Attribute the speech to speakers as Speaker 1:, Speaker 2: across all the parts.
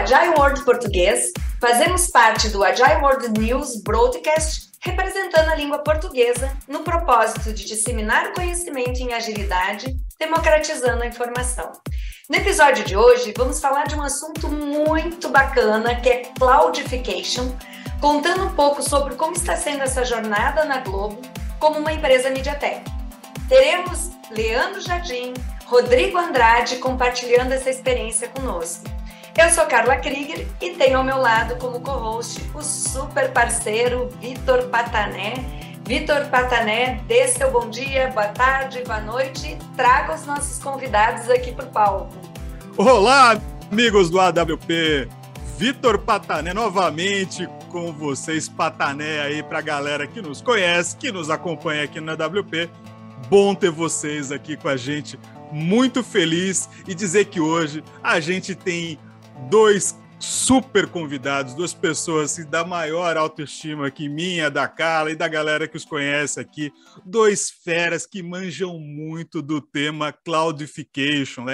Speaker 1: Agile World Português, fazemos parte do Agile World News Broadcast, representando a língua portuguesa no propósito de disseminar o conhecimento em agilidade, democratizando a informação. No episódio de hoje, vamos falar de um assunto muito bacana, que é Cloudification, contando um pouco sobre como está sendo essa jornada na Globo como uma empresa MediaTek. Teremos Leandro Jardim, Rodrigo Andrade compartilhando essa experiência conosco. Eu sou Carla Krieger e tenho ao meu lado como co-host o super parceiro Vitor Patané. Vitor Patané, dê seu bom dia, boa tarde, boa noite. Traga os nossos convidados aqui para o palco.
Speaker 2: Olá, amigos do AWP. Vitor Patané novamente com vocês. Patané aí para a galera que nos conhece, que nos acompanha aqui na AWP. Bom ter vocês aqui com a gente. Muito feliz e dizer que hoje a gente tem dois super convidados, duas pessoas da maior autoestima aqui, minha, da Carla e da galera que os conhece aqui, dois feras que manjam muito do tema Cloudification.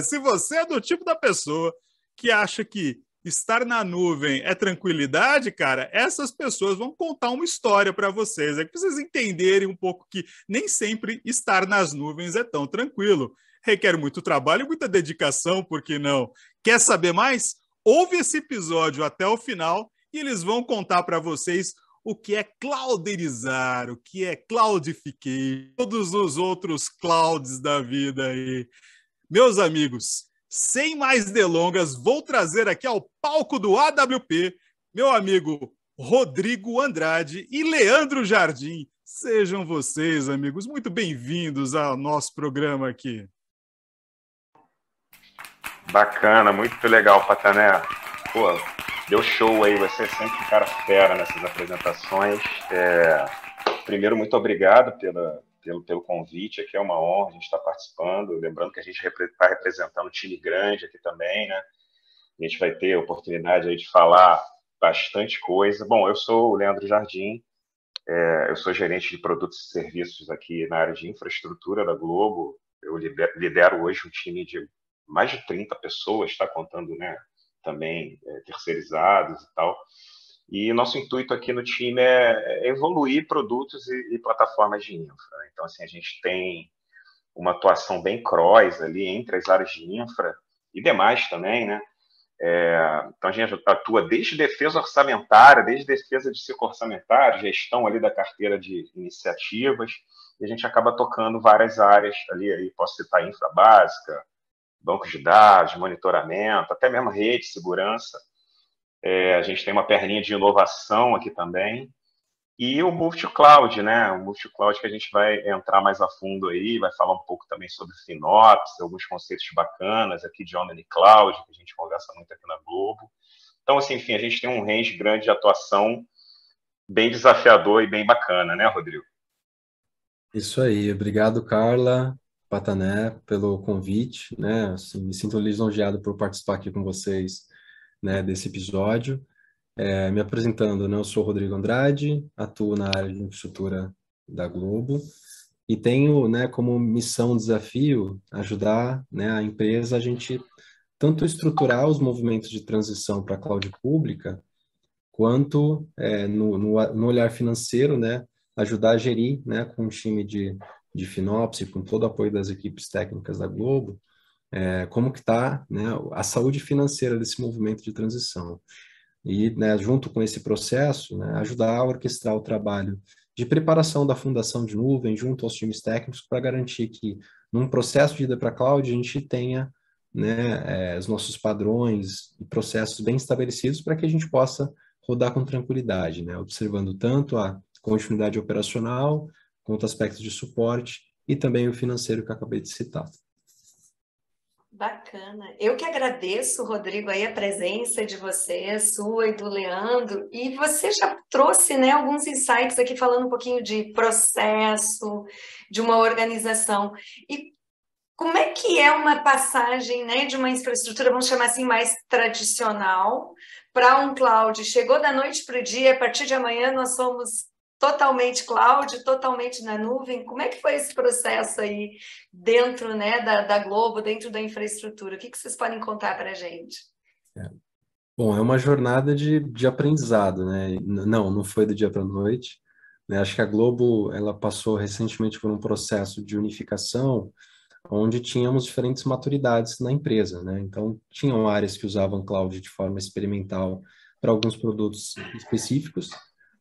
Speaker 2: Se você é do tipo da pessoa que acha que estar na nuvem é tranquilidade, cara, essas pessoas vão contar uma história para vocês. É que vocês entenderem um pouco que nem sempre estar nas nuvens é tão tranquilo. Requer muito trabalho e muita dedicação, por que não? Quer saber mais? Ouve esse episódio até o final e eles vão contar para vocês o que é clouderizar, o que é cloudification, todos os outros clouds da vida aí. Meus amigos, sem mais delongas, vou trazer aqui ao palco do AWP meu amigo Rodrigo Andrade e Leandro Jardim. Sejam vocês, amigos, muito bem-vindos ao nosso programa aqui.
Speaker 3: Bacana, muito legal, Patané. Pô, deu show aí, você é sempre um cara fera nessas apresentações. Primeiro, muito obrigado pelo convite, aqui é uma honra a gente estar participando. Lembrando que a gente está representando um time grande aqui também, né? A gente vai ter a oportunidade aí de falar bastante coisa. Bom, eu sou o Leandro Jardim, eu sou gerente de produtos e serviços aqui na área de infraestrutura da Globo. Eu lidero hoje um time de mais de 30 pessoas, está contando, né, também terceirizados e tal. E nosso intuito aqui no time é evoluir produtos e plataformas de infra. Então, assim, a gente tem uma atuação bem cross ali entre as áreas de infra e demais também, né? Então, a gente atua desde defesa orçamentária, desde defesa de ciclo orçamentário, gestão ali da carteira de iniciativas, e a gente acaba tocando várias áreas ali, aí posso citar infra básica, banco de dados, monitoramento, até mesmo rede, segurança. A gente tem uma perninha de inovação aqui também. E o Move to Cloud, né? O Move to Cloud que a gente vai entrar mais a fundo aí, vai falar um pouco também sobre FinOps, alguns conceitos bacanas aqui de Omni Cloud, que a gente conversa muito aqui na Globo. Então, assim, enfim, a gente tem um range grande de atuação bem desafiador e bem bacana, né, Rodrigo?
Speaker 4: Isso aí. Obrigado, Carla, Patané, pelo convite, né? Assim, me sinto lisonjeado por participar aqui com vocês, né, desse episódio. Me apresentando, né? Eu sou Rodrigo Andrade, atuo na área de infraestrutura da Globo e tenho, né, como missão, desafio, ajudar, né, a empresa a gente tanto estruturar os movimentos de transição para a cloud pública, quanto no olhar financeiro, né, ajudar a gerir, né, com um time de FinOps, com todo o apoio das equipes técnicas da Globo, como que está, né, a saúde financeira desse movimento de transição. E, né, junto com esse processo, né, ajudar a orquestrar o trabalho de preparação da fundação de nuvem junto aos times técnicos para garantir que, num processo de ida para a cloud, a gente tenha, né, os nossos padrões e processos bem estabelecidos para que a gente possa rodar com tranquilidade, né, observando tanto a continuidade operacional, quanto aspectos de suporte e também o financeiro que eu acabei de citar.
Speaker 1: Bacana. Eu que agradeço, Rodrigo, aí a presença de você, sua e do Leandro. E você já trouxe, né, alguns insights aqui falando um pouquinho de processo, de uma organização. E como é que é uma passagem, né, de uma infraestrutura, vamos chamar assim, mais tradicional para um cloud? Chegou da noite para o dia, a partir de amanhã nós somos totalmente cloud, totalmente na nuvem. Como é que foi esse processo aí dentro, né, da Globo, dentro da infraestrutura? O que vocês podem contar para a gente?
Speaker 4: Bom, é uma jornada de aprendizado, né? Não foi do dia para a noite, né? Acho que a Globo, ela passou recentemente por um processo de unificação, onde tínhamos diferentes maturidades na empresa, né? Então, tinham áreas que usavam cloud de forma experimental para alguns produtos específicos,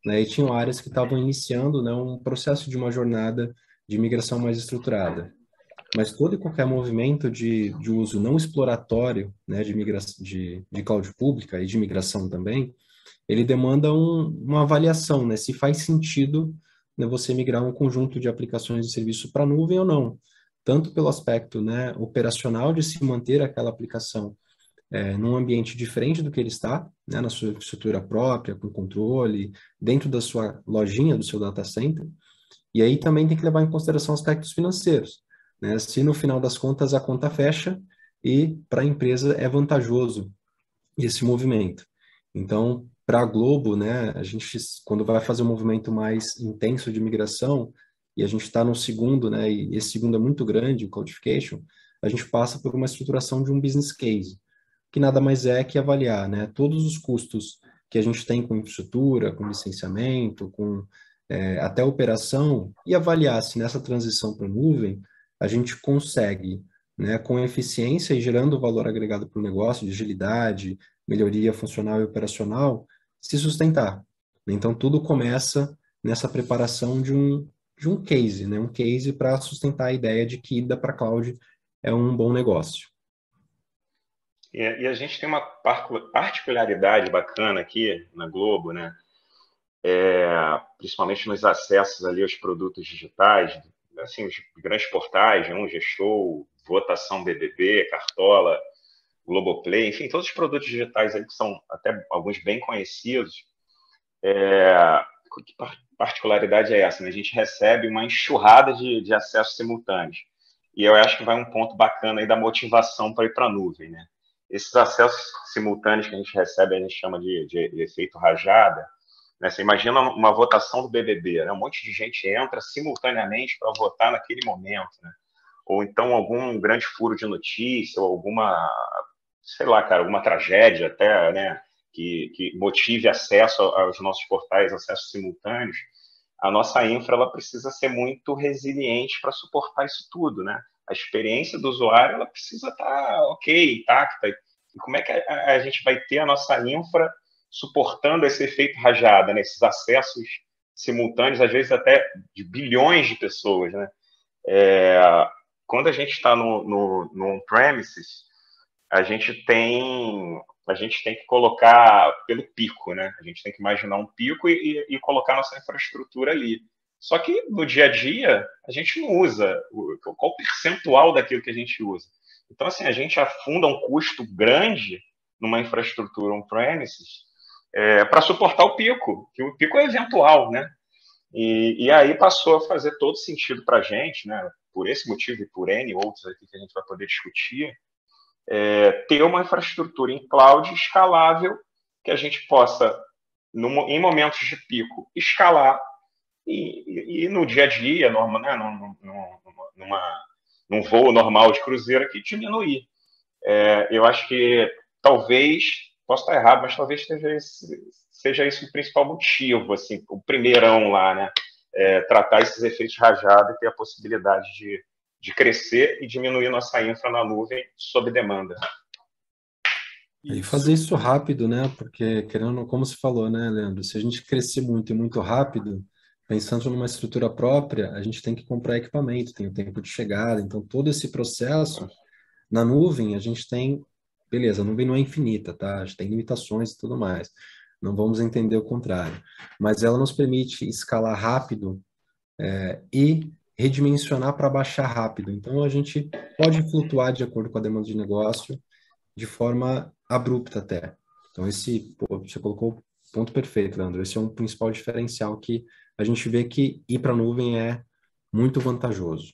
Speaker 4: né? E tinham áreas que estavam iniciando, né, um processo de uma jornada de migração mais estruturada. Mas todo e qualquer movimento de uso não exploratório, né, de cloud pública e de migração também, ele demanda uma avaliação, né, se faz sentido, né, você migrar um conjunto de aplicações de serviço para a nuvem ou não, tanto pelo aspecto, né, operacional de se manter aquela aplicação num ambiente diferente do que ele está, né, na sua estrutura própria, com controle, dentro da sua lojinha, do seu data center, e aí também tem que levar em consideração aspectos financeiros, né? Se no final das contas a conta fecha e para a empresa é vantajoso esse movimento. Então, para a Globo, né, a gente, quando vai fazer um movimento mais intenso de migração, e a gente está no segundo, né, e esse segundo é muito grande, o Cloudification, a gente passa por uma estruturação de um business case, que nada mais é que avaliar, né, todos os custos que a gente tem com infraestrutura, com licenciamento, com até operação, e avaliar se nessa transição para a nuvem a gente consegue, né, com eficiência e gerando valor agregado para o negócio, de agilidade, melhoria funcional e operacional, se sustentar. Então, tudo começa nessa preparação de um case, né? Um case para sustentar a ideia de que ida para a cloud é um bom negócio.
Speaker 3: E a gente tem uma particularidade bacana aqui na Globo, né? Principalmente nos acessos ali aos produtos digitais, assim, os grandes portais, um G-Show, Votação BBB, Cartola, Globoplay, enfim, todos os produtos digitais aí que são até alguns bem conhecidos. Que particularidade é essa? Né? A gente recebe uma enxurrada de acessos simultâneos. E eu acho que vai um ponto bacana aí da motivação para ir para a nuvem, né? Esses acessos simultâneos que a gente recebe, a gente chama de efeito rajada, né? Você imagina uma votação do BBB, né? Um monte de gente entra simultaneamente para votar naquele momento, né? Ou então algum grande furo de notícia, ou alguma, sei lá, cara, alguma tragédia até, né? Que motive acesso aos nossos portais, acessos simultâneos. A nossa infra ela precisa ser muito resiliente para suportar isso tudo, né? A experiência do usuário ela precisa estar ok, intacta. E como é que a gente vai ter a nossa infra suportando esse efeito rajada, né? Esses acessos simultâneos, às vezes até de bilhões de pessoas, né? Quando a gente está no on-premises, a gente tem que colocar pelo pico, né? A gente tem que imaginar um pico e colocar nossa infraestrutura ali. Só que no dia a dia, a gente não usa. Qual o percentual daquilo que a gente usa? Então, assim, a gente afunda um custo grande numa infraestrutura on-premises para suportar o pico, que o pico é eventual, né? E aí passou a fazer todo sentido para a gente, né? Por esse motivo e por N outros aqui que a gente vai poder discutir, ter uma infraestrutura em cloud escalável que a gente possa, em momentos de pico, escalar e no dia a dia, né, num voo normal de cruzeiro aqui, diminuir. Eu acho que talvez, posso estar errado, mas talvez seja esse o principal motivo, assim, o primeirão lá, né? Tratar esses efeitos rajados e ter a possibilidade de crescer e diminuir nossa infra na nuvem sob demanda.
Speaker 4: E fazer isso rápido, né? Porque, querendo, como se falou, né, Leandro? Se a gente crescer muito e muito rápido, pensando numa estrutura própria, a gente tem que comprar equipamento, tem o tempo de chegada. Então, todo esse processo, na nuvem, a gente tem... Beleza, a nuvem não é infinita, tá? A gente tem limitações e tudo mais. Não vamos entender o contrário. Mas ela nos permite escalar rápido e redimensionar para baixar rápido. Então, a gente pode flutuar de acordo com a demanda de negócio de forma abrupta até. Então, você colocou o ponto perfeito, Leandro. Esse é um principal diferencial que a gente vê que ir para a nuvem é muito vantajoso.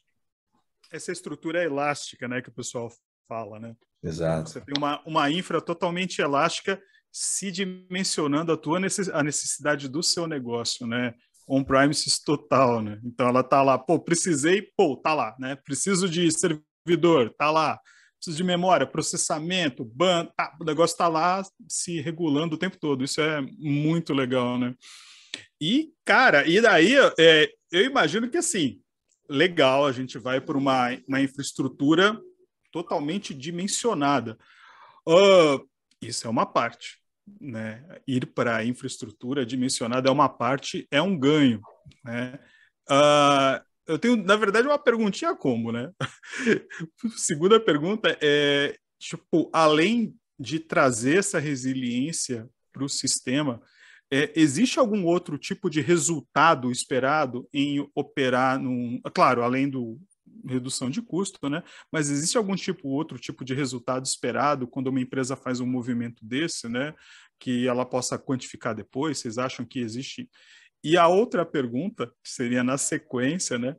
Speaker 2: Essa estrutura é elástica, né, que o pessoal fala, né?
Speaker 4: Exato.
Speaker 2: Você tem uma infra totalmente elástica se dimensionando a necessidade do seu negócio, né? On-premises total, né? Então ela tá lá, precisei, tá lá, né? Preciso de servidor, tá lá. preciso de memória, processamento, banda, o negócio está lá se regulando o tempo todo. Isso é muito legal, né? E, cara, e daí eu imagino que, assim, legal, a gente vai por uma infraestrutura totalmente dimensionada. Isso é uma parte, né? Ir para a infraestrutura dimensionada é uma parte, é um ganho, né? Eu tenho, na verdade, uma perguntinha como, né? Segunda pergunta é, tipo, além de trazer essa resiliência para o sistema, existe algum outro tipo de resultado esperado em operar claro, além do redução de custo, né? Mas existe algum outro tipo de resultado esperado quando uma empresa faz um movimento desse, né? Que ela possa quantificar depois? Vocês acham que existe? E a outra pergunta, que seria na sequência, né?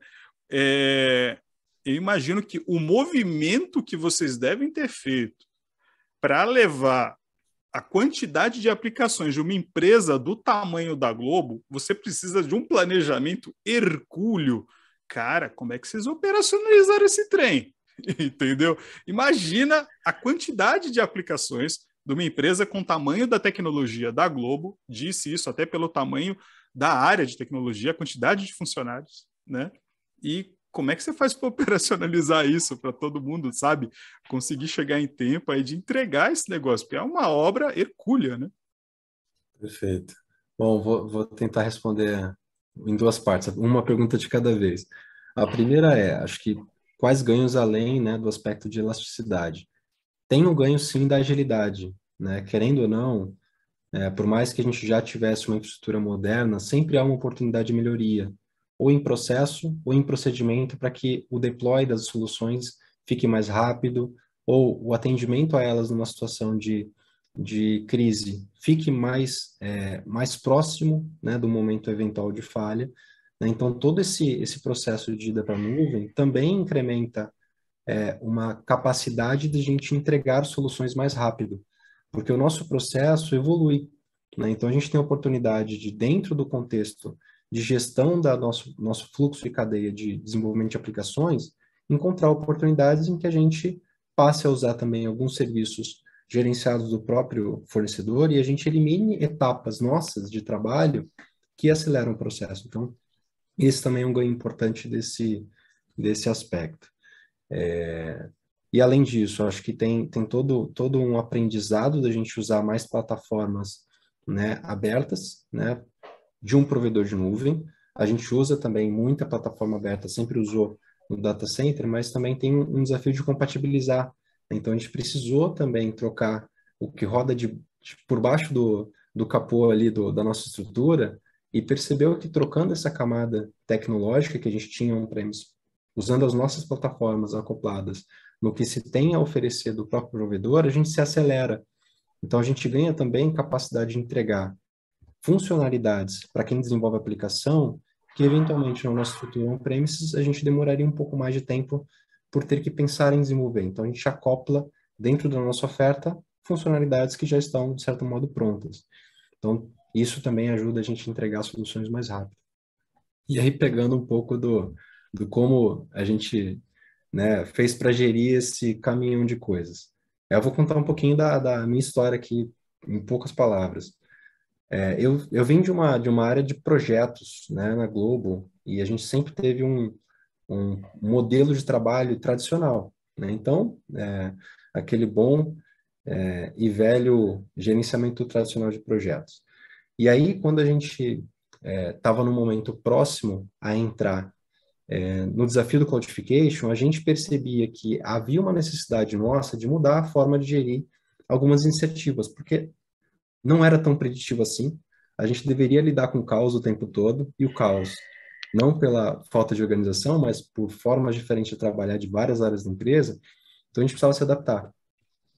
Speaker 2: Eu imagino que o movimento que vocês devem ter feito para levar a quantidade de aplicações de uma empresa do tamanho da Globo, você precisa de um planejamento hercúleo. Cara, como é que vocês operacionalizaram esse trem? Entendeu? Imagina a quantidade de aplicações de uma empresa com o tamanho da tecnologia da Globo, disse isso até pelo tamanho da área de tecnologia, a quantidade de funcionários, né? E como é que você faz para operacionalizar isso para todo mundo, sabe? Conseguir chegar em tempo aí de entregar esse negócio, porque é uma obra hercúlea, né?
Speaker 4: Perfeito. Bom, vou tentar responder em duas partes, uma pergunta de cada vez. A primeira acho que quais ganhos além, né, do aspecto de elasticidade? Tem um ganho, sim, da agilidade, né? Querendo ou não, por mais que a gente já tivesse uma infraestrutura moderna, sempre há uma oportunidade de melhoria, ou em processo, ou em procedimento, para que o deploy das soluções fique mais rápido, ou o atendimento a elas numa situação de crise fique mais próximo, né, do momento eventual de falha, né? Então, todo esse processo de ida para a nuvem também incrementa uma capacidade de a gente entregar soluções mais rápido, porque o nosso processo evolui, né? Então, a gente tem a oportunidade de, dentro do contexto de gestão da nosso fluxo e cadeia de desenvolvimento de aplicações, encontrar oportunidades em que a gente passe a usar também alguns serviços gerenciados do próprio fornecedor e a gente elimine etapas nossas de trabalho que aceleram o processo. Então, esse também é um ganho importante desse aspecto. E além disso, acho que tem todo um aprendizado da gente usar mais plataformas, né, abertas, né, de um provedor de nuvem. A gente usa também muita plataforma aberta, sempre usou no data center, mas também tem um desafio de compatibilizar. Então, a gente precisou também trocar o que roda por baixo do capô ali da nossa estrutura e percebeu que trocando essa camada tecnológica que a gente tinha on-premise, usando as nossas plataformas acopladas no que se tem a oferecer do próprio provedor, a gente se acelera. Então, a gente ganha também capacidade de entregar funcionalidades para quem desenvolve a aplicação que, eventualmente, na nossa estrutura on-premises, a gente demoraria um pouco mais de tempo por ter que pensar em desenvolver. Então, a gente acopla dentro da nossa oferta funcionalidades que já estão, de certo modo, prontas. Então, isso também ajuda a gente a entregar soluções mais rápido. E aí, pegando um pouco do como a gente, né, fez para gerir esse caminhão de coisas. Eu vou contar um pouquinho da minha história aqui, em poucas palavras. Eu vim de uma área de projetos, né, na Globo, e a gente sempre teve um modelo de trabalho tradicional, né? Então, aquele bom e velho gerenciamento tradicional de projetos. E aí, quando a gente estava no momento próximo a entrar no desafio do Cloudification, a gente percebia que havia uma necessidade nossa de mudar a forma de gerir algumas iniciativas, porque não era tão preditivo assim. A gente deveria lidar com o caos o tempo todo, e o caos, não pela falta de organização, mas por formas diferentes de trabalhar de várias áreas da empresa, então a gente precisava se adaptar,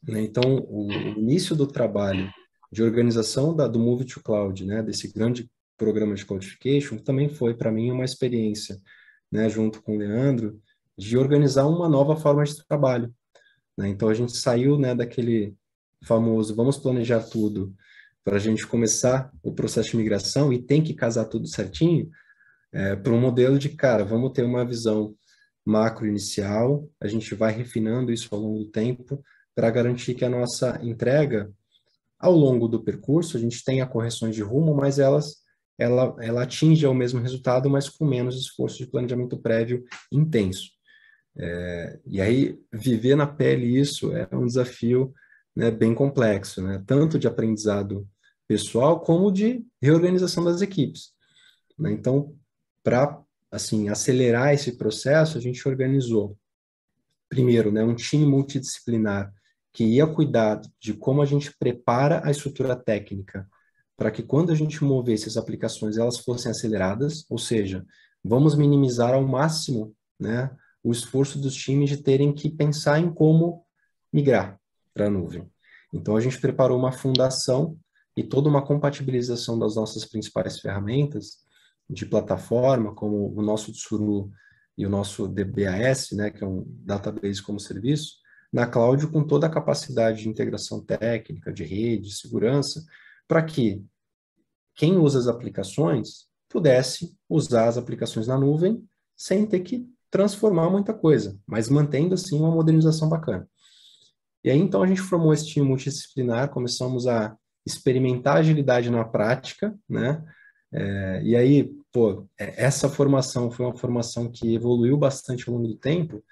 Speaker 4: né? Então, o início do trabalho de organização do Move to Cloud, né, desse grande programa de Cloudification, também foi, para mim, uma experiência, né, junto com o Leandro, de organizar uma nova forma de trabalho, né? Então, a gente saiu, né, daquele famoso, vamos planejar tudo, para a gente começar o processo de migração e tem que casar tudo certinho, para um modelo de, cara, vamos ter uma visão macro inicial, a gente vai refinando isso ao longo do tempo para garantir que a nossa entrega, ao longo do percurso, a gente tenha correções de rumo, mas ela atinge o mesmo resultado, mas com menos esforço de planejamento prévio intenso. E aí, viver na pele isso é um desafio, né, bem complexo, né? Tanto de aprendizado pessoal como de reorganização das equipes, né? Então, para assim, acelerar esse processo, a gente organizou, primeiro, né, um time multidisciplinar que ia cuidar de como a gente prepara a estrutura técnica para que quando a gente movesse as aplicações, elas fossem aceleradas, ou seja, vamos minimizar ao máximo, né, o esforço dos times de terem que pensar em como migrar para a nuvem. Então, a gente preparou uma fundação e toda uma compatibilização das nossas principais ferramentas de plataforma, como o nosso Tsuru e o nosso DBAS, né, que é um database como serviço, na cloud com toda a capacidade de integração técnica, de rede, de segurança, para que quem usa as aplicações pudesse usar as aplicações na nuvem sem ter que transformar muita coisa, mas mantendo, assim, uma modernização bacana. E aí, então, a gente formou esse time multidisciplinar, começamos a experimentar agilidade na prática, né? E aí, essa formação foi uma formação que evoluiu bastante ao longo do tempo,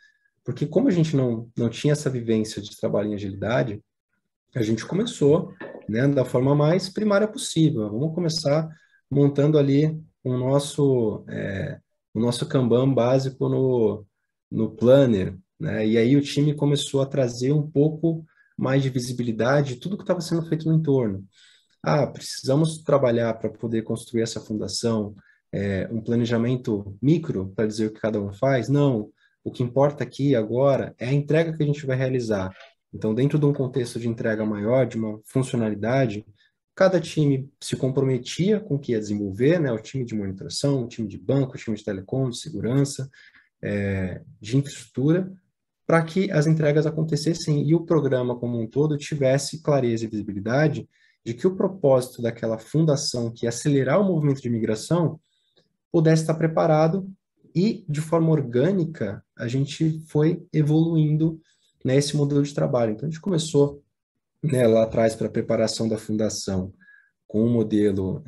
Speaker 4: porque como a gente não tinha essa vivência de trabalho em agilidade, a gente começou, né, da forma mais primária possível. Vamos começar montando ali o nosso Kanban básico no Planner, né? E aí o time começou a trazer um pouco mais de visibilidade de tudo que estava sendo feito no entorno. Precisamos trabalhar para poder construir essa fundação, um planejamento micro para dizer o que cada um faz? Não. O que importa aqui agora é a entrega que a gente vai realizar. Então, dentro de um contexto de entrega maior, de uma funcionalidade, cada time se comprometia com o que ia desenvolver, né? O time de monitoração, o time de banco, o time de telecom, de segurança, de infraestrutura, para que as entregas acontecessem e o programa como um todo tivesse clareza e visibilidade de que o propósito daquela fundação, que é acelerar o movimento de migração, pudesse estar preparado e, de forma orgânica, a gente foi evoluindo nesse modelo de trabalho. Então, a gente começou, né, lá atrás para a preparação da fundação com um modelo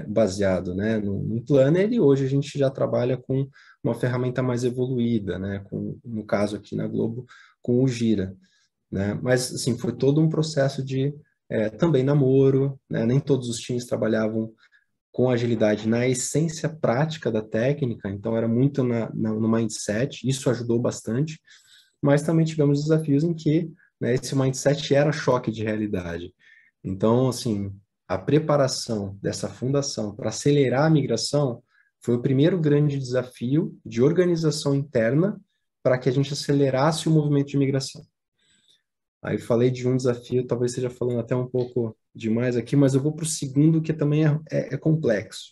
Speaker 4: baseado, né, no Planner, e hoje a gente já trabalha com uma ferramenta mais evoluída, né, no caso aqui na Globo, com o Gira, né? Mas, assim, foi todo um processo de também namoro, né? Nem todos os times trabalhavam com agilidade na essência prática da técnica, então era muito no mindset, isso ajudou bastante, mas também tivemos desafios em que, né, esse mindset era choque de realidade. Então, assim, a preparação dessa fundação para acelerar a migração foi o primeiro grande desafio de organização interna para que a gente acelerasse o movimento de migração. Aí falei de um desafio, talvez esteja falando até um pouco demais aqui, mas eu vou para o segundo, que também é complexo.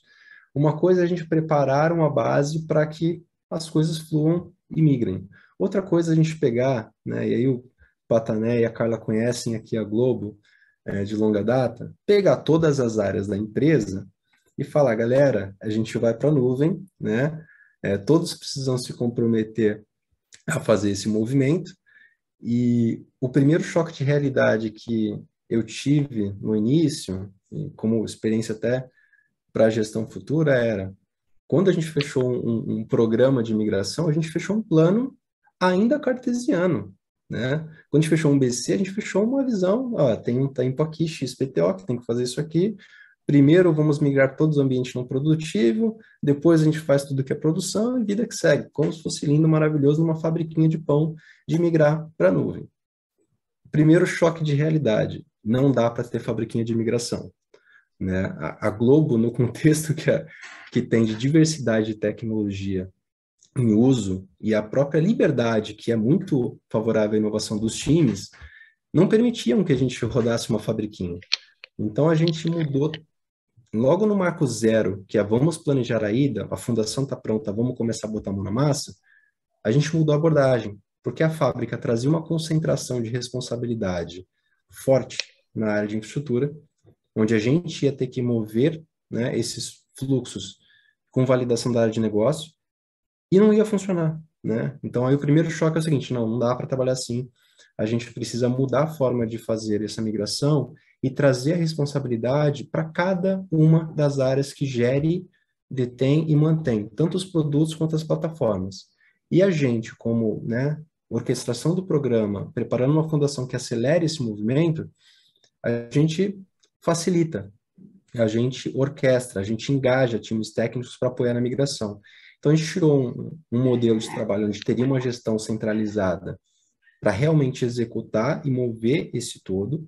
Speaker 4: Uma coisa é a gente preparar uma base para que as coisas fluam e migrem. Outra coisa é a gente pegar, né, e aí o Patané e a Carla conhecem aqui a Globo de longa data, pegar todas as áreas da empresa e falar, galera, a gente vai para a nuvem, né? Todos precisam se comprometer a fazer esse movimento. E o primeiro choque de realidade que eu tive no início, como experiência até para a gestão futura, era quando a gente fechou um programa de migração, a gente fechou um plano ainda cartesiano, né? Quando a gente fechou um BC, a gente fechou uma visão, tem um tempo aqui, XPTO, que tem que fazer isso aqui. Primeiro vamos migrar todos os ambientes não produtivos, depois a gente faz tudo que é produção e vida que segue, como se fosse lindo, maravilhoso, numa fabriquinha de pão de migrar para a nuvem. Primeiro choque de realidade, não dá para ter fabriquinha de migração, né? A Globo, no contexto que tem de diversidade de tecnologia em uso e a própria liberdade, que é muito favorável à inovação dos times, não permitiam que a gente rodasse uma fabriquinha. Então, a gente mudou logo no marco zero, que é vamos planejar a ida, a fundação está pronta, vamos começar a botar a mão na massa, a gente mudou a abordagem, porque a fábrica trazia uma concentração de responsabilidade forte na área de infraestrutura, onde a gente ia ter que mover, né, esses fluxos com validação da área de negócio, e não ia funcionar. né? Então aí o primeiro choque é o seguinte, não dá para trabalhar assim, a gente precisa mudar a forma de fazer essa migração e trazer a responsabilidade para cada uma das áreas que gere, detém e mantém, tanto os produtos quanto as plataformas. E a gente, como, né, orquestração do programa, preparando uma fundação que acelere esse movimento, a gente facilita, a gente orquestra, a gente engaja times técnicos para apoiar na migração. Então, a gente tirou um modelo de trabalho onde teria uma gestão centralizada para realmente executar e mover esse todo,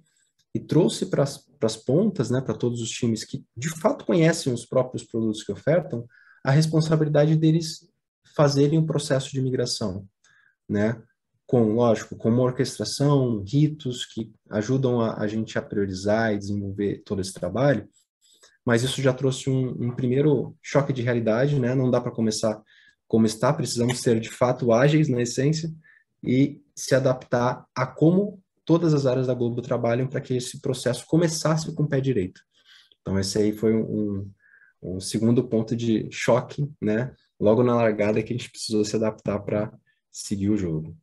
Speaker 4: e trouxe para as pontas, né, para todos os times que de fato conhecem os próprios produtos que ofertam, a responsabilidade deles fazerem o processo de migração, né? Com, lógico, com uma orquestração, ritos que ajudam a gente a priorizar e desenvolver todo esse trabalho, mas isso já trouxe um primeiro choque de realidade, né? Não dá para começar como está, precisamos ser de fato ágeis na essência e se adaptar a como todas as áreas da Globo trabalham para que esse processo começasse com o pé direito. Então, esse aí foi um segundo ponto de choque, né? Logo na largada que a gente precisou se adaptar para seguir o jogo.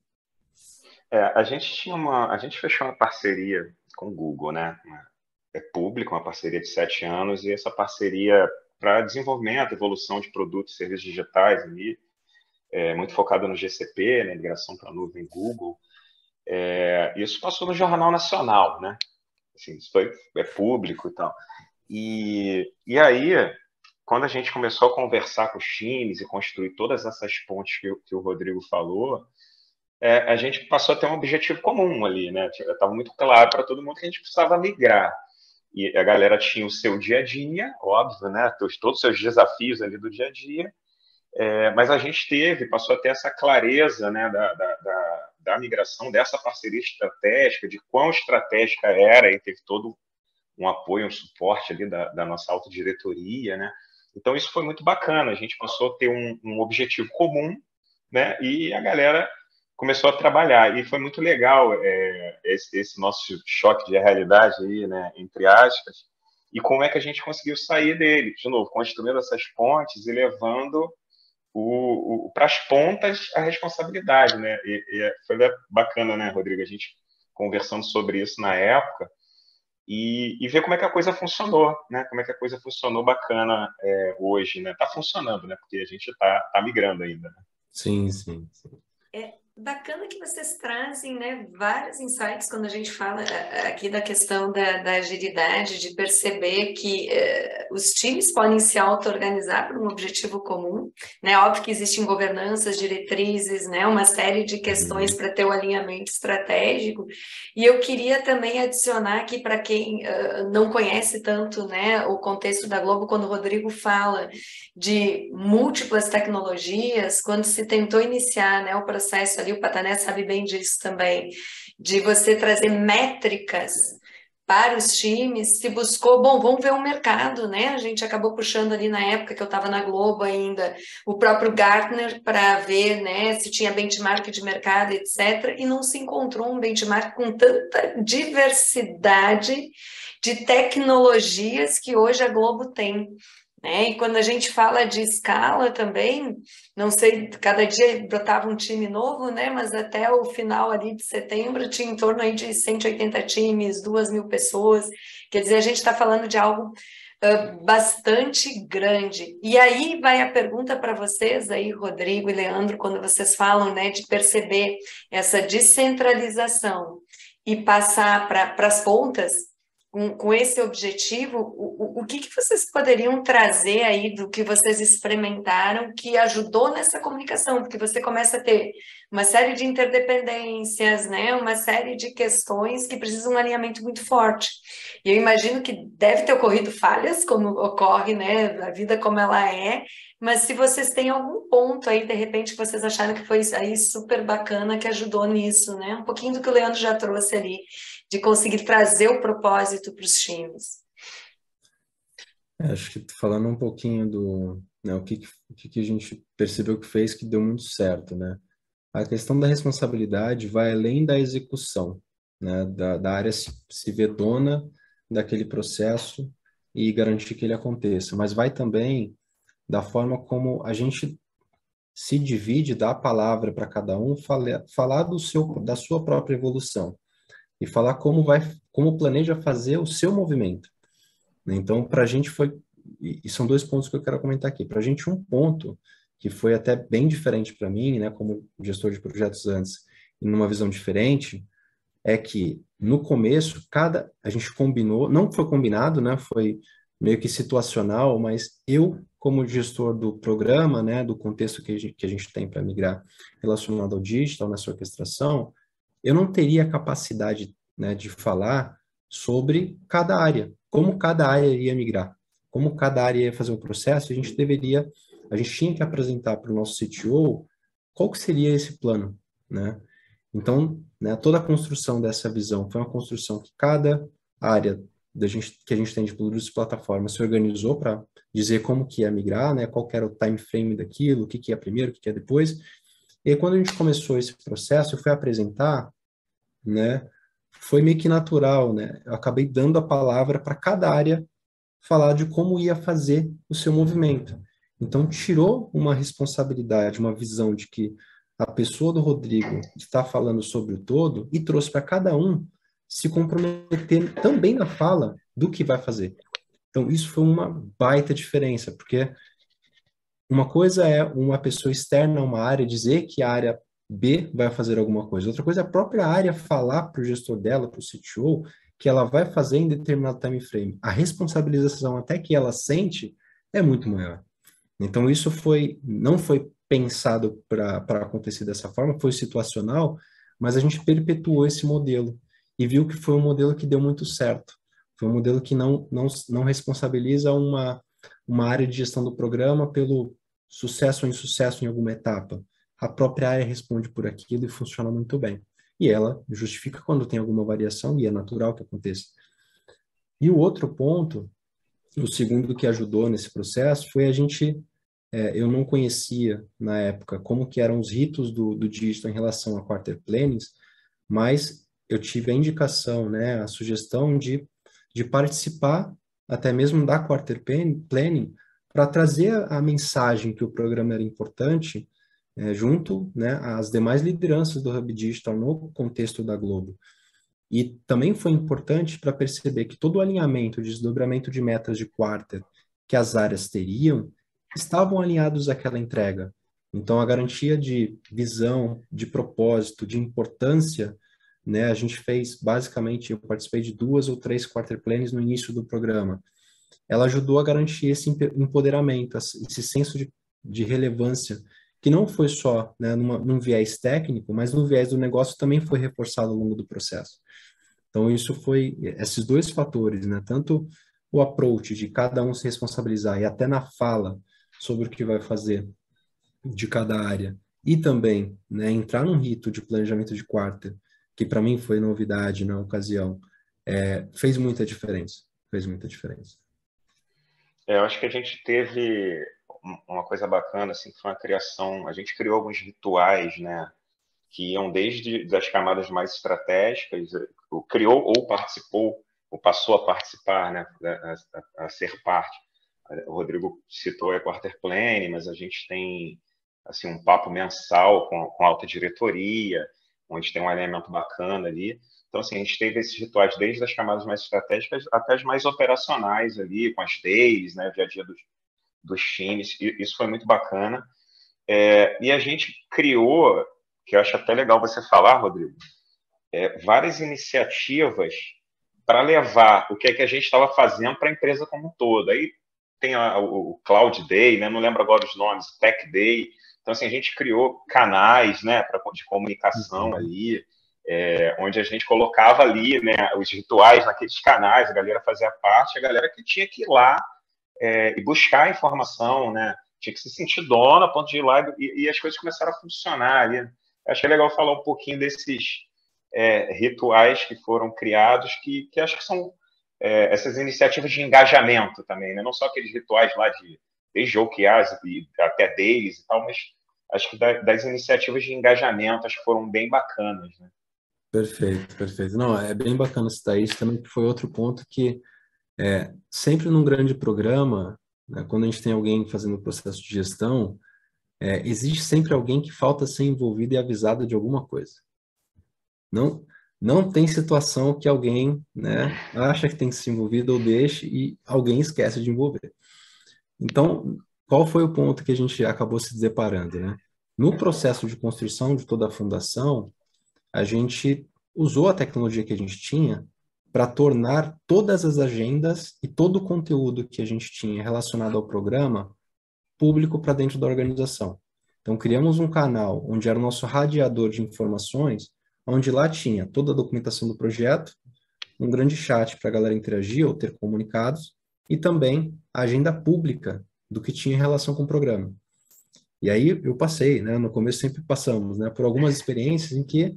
Speaker 3: A gente fechou uma parceria com o Google, né? É público, uma parceria de 7 anos, e essa parceria para desenvolvimento, evolução de produtos e serviços digitais, ali, muito focada no GCP, né? Migração para a nuvem Google. Isso passou no Jornal Nacional, né? Assim, isso é público e tal. E aí, quando a gente começou a conversar com os times e construir todas essas pontes que o Rodrigo falou, a gente passou a ter um objetivo comum ali, né? Estava muito claro para todo mundo que a gente precisava migrar. E a galera tinha o seu dia a dia, óbvio, né? Todos os seus desafios ali do dia a dia, mas a gente passou a ter essa clareza, né, da migração, dessa parceria estratégica, de quão estratégica era, e teve todo um apoio, um suporte ali da nossa autodiretoria, né? Então isso foi muito bacana, a gente passou a ter um objetivo comum, né? E a galera começou a trabalhar, e foi muito legal esse nosso choque de realidade aí, né, entre aspas, e como é que a gente conseguiu sair dele, de novo, construindo essas pontes e levando para as pontas a responsabilidade, né? E foi bacana, né, Rodrigo, a gente conversando sobre isso na época e ver como é que a coisa funcionou, né? Como é que a coisa funcionou bacana hoje, né? Tá funcionando, né? Porque a gente tá migrando ainda, né?
Speaker 4: Sim, sim, sim.
Speaker 1: É bacana que vocês trazem, né, vários insights quando a gente fala aqui da questão da agilidade, de perceber que os times podem se auto-organizar por um objetivo comum, né? Óbvio que existem governanças, diretrizes, né, uma série de questões para ter o alinhamento estratégico. E eu queria também adicionar aqui para quem não conhece tanto, né, o contexto da Globo, quando o Rodrigo fala de múltiplas tecnologias, quando se tentou iniciar, né, o processo ali, o Patané sabe bem disso também, de você trazer métricas para os times, se buscou, bom, vamos ver o mercado, né? A gente acabou puxando ali na época que eu estava na Globo ainda, o próprio Gartner para ver, né, se tinha benchmark de mercado, etc. E não se encontrou um benchmark com tanta diversidade de tecnologias que hoje a Globo tem. E quando a gente fala de escala também, não sei, cada dia brotava um time novo, né? Mas até o final ali de setembro tinha em torno aí de 180 times, 2.000 pessoas. Quer dizer, a gente está falando de algo bastante grande. E aí vai a pergunta para vocês aí, Rodrigo e Leandro, quando vocês falam, né, de perceber essa descentralização e passar para as pontas, com esse objetivo, o que vocês poderiam trazer aí do que vocês experimentaram que ajudou nessa comunicação? Porque você começa a ter uma série de interdependências, né? Uma série de questões que precisam de um alinhamento muito forte. E eu imagino que deve ter ocorrido falhas, como ocorre, né? A vida como ela é, mas se vocês têm algum ponto aí, de repente, que vocês acharam que foi aí super bacana, que ajudou nisso, né? Um pouquinho do que o Leandro já trouxe ali, de conseguir trazer o propósito para os times.
Speaker 4: Acho que falando um pouquinho do, né, o que a gente percebeu que fez que deu muito certo, né? A questão da responsabilidade vai além da execução, né? Da área se ver dona daquele processo e garantir que ele aconteça, mas vai também da forma como a gente se divide, dá a palavra para cada um, falar da sua própria evolução e falar como planeja fazer o seu movimento, né? Então, para a gente e são dois pontos que eu quero comentar aqui. Para a gente, um ponto que foi até bem diferente para mim, né, como gestor de projetos antes, e numa visão diferente, é que no começo, a gente combinou, não foi combinado, né, foi meio que situacional, mas eu, como gestor do programa, né, do contexto que a gente tem para migrar relacionado ao digital, nessa orquestração, eu não teria a capacidade, né, de falar sobre cada área, como cada área iria migrar, como cada área ia fazer um processo. A gente tinha que apresentar para o nosso CTO qual que seria esse plano, né? Então, né, toda a construção dessa visão foi uma construção que cada área que a gente tem de produtos e plataformas se organizou para dizer como que ia migrar, né, qual que era o time frame daquilo, o que que é primeiro, o que que é depois. E aí, quando a gente começou esse processo, eu fui apresentar, né, foi meio que natural, né? Eu acabei dando a palavra para cada área falar de como ia fazer o seu movimento. Então, tirou uma responsabilidade, uma visão de que a pessoa do Rodrigo está falando sobre o todo e trouxe para cada um se comprometer também na fala do que vai fazer. Então, isso foi uma baita diferença, porque uma coisa é uma pessoa externa a uma área dizer que a área B vai fazer alguma coisa. Outra coisa é a própria área falar para o gestor dela, para o CTO, que ela vai fazer em determinado time frame. A responsabilização até que ela sente é muito maior. Então, isso não foi pensado para acontecer dessa forma, foi situacional, mas a gente perpetuou esse modelo e viu que foi um modelo que deu muito certo. Foi um modelo que não responsabiliza uma área de gestão do programa pelo sucesso ou insucesso em alguma etapa. A própria área responde por aquilo e funciona muito bem. E ela justifica quando tem alguma variação, e é natural que aconteça. E o outro ponto, o segundo que ajudou nesse processo, foi eu não conhecia na época como que eram os ritos do digital em relação a quarter plannings, mas eu tive a indicação, né, a sugestão de participar até mesmo da quarter planning para trazer a mensagem que o programa era importante junto, né, às demais lideranças do Hub Digital no contexto da Globo. E também foi importante para perceber que todo o alinhamento, desdobramento de metas de quarter que as áreas teriam, estavam alinhados àquela entrega. Então, a garantia de visão, de propósito, de importância, né, a gente fez, basicamente, eu participei de 2 ou 3 quarter plans no início do programa. Ela ajudou a garantir esse empoderamento, esse senso de relevância, que não foi só, né, num viés técnico, mas no viés do negócio também foi reforçado ao longo do processo. Então, esses dois fatores, né, tanto o approach de cada um se responsabilizar e até na fala sobre o que vai fazer de cada área, e também, né, entrar num rito de planejamento de quarter, que para mim foi novidade na ocasião, fez muita diferença. Fez muita diferença.
Speaker 3: Eu acho que a gente teve uma coisa bacana, assim, que foi uma criação. A gente criou alguns rituais, né, que iam desde as camadas mais estratégicas, criou ou participou, ou passou a participar, né, a ser parte. O Rodrigo citou a quarter planning, mas a gente tem assim um papo mensal com a alta diretoria, onde tem um alinhamento bacana ali. Então, assim, a gente teve esses rituais desde as camadas mais estratégicas até as mais operacionais ali, com as days, né, o dia a dia dos times. E isso foi muito bacana. E a gente criou, que eu acho até legal você falar, Rodrigo, várias iniciativas para levar o que a gente estava fazendo para a empresa como um todo. Aí tem o Cloud Day, né? Não lembro agora os nomes, Tech Day. Então, assim, a gente criou canais, né, de comunicação ali, onde a gente colocava ali, né, os rituais naqueles canais, a galera fazia parte, a galera que tinha que ir lá e buscar a informação, né? Tinha que se sentir dona a ponto de ir lá e as coisas começaram a funcionar ali. Acho que é legal falar um pouquinho desses rituais que foram criados, que acho que são essas iniciativas de engajamento também, né? Não só aqueles rituais lá desde OKRs e até dailies e tal, mas acho que das iniciativas de engajamento, acho que foram bem bacanas, né?
Speaker 4: Perfeito, perfeito. Não, é bem bacana citar isso também, que foi outro ponto que sempre num grande programa, né, quando a gente tem alguém fazendo o processo de gestão, existe sempre alguém que falta ser envolvido e avisado de alguma coisa. Não, não tem situação que alguém, né, acha que tem que ser envolvido ou deixe e alguém esquece de envolver. Então, qual foi o ponto que a gente acabou se deparando, né? No processo de construção de toda a fundação, a gente usou a tecnologia que a gente tinha para tornar todas as agendas e todo o conteúdo que a gente tinha relacionado ao programa público para dentro da organização. Então, criamos um canal onde era o nosso radiador de informações, onde lá tinha toda a documentação do projeto, um grande chat para a galera interagir ou ter comunicados, e também a agenda pública do que tinha em relação com o programa. E aí eu passei, né, no começo sempre passamos, né, por algumas experiências em que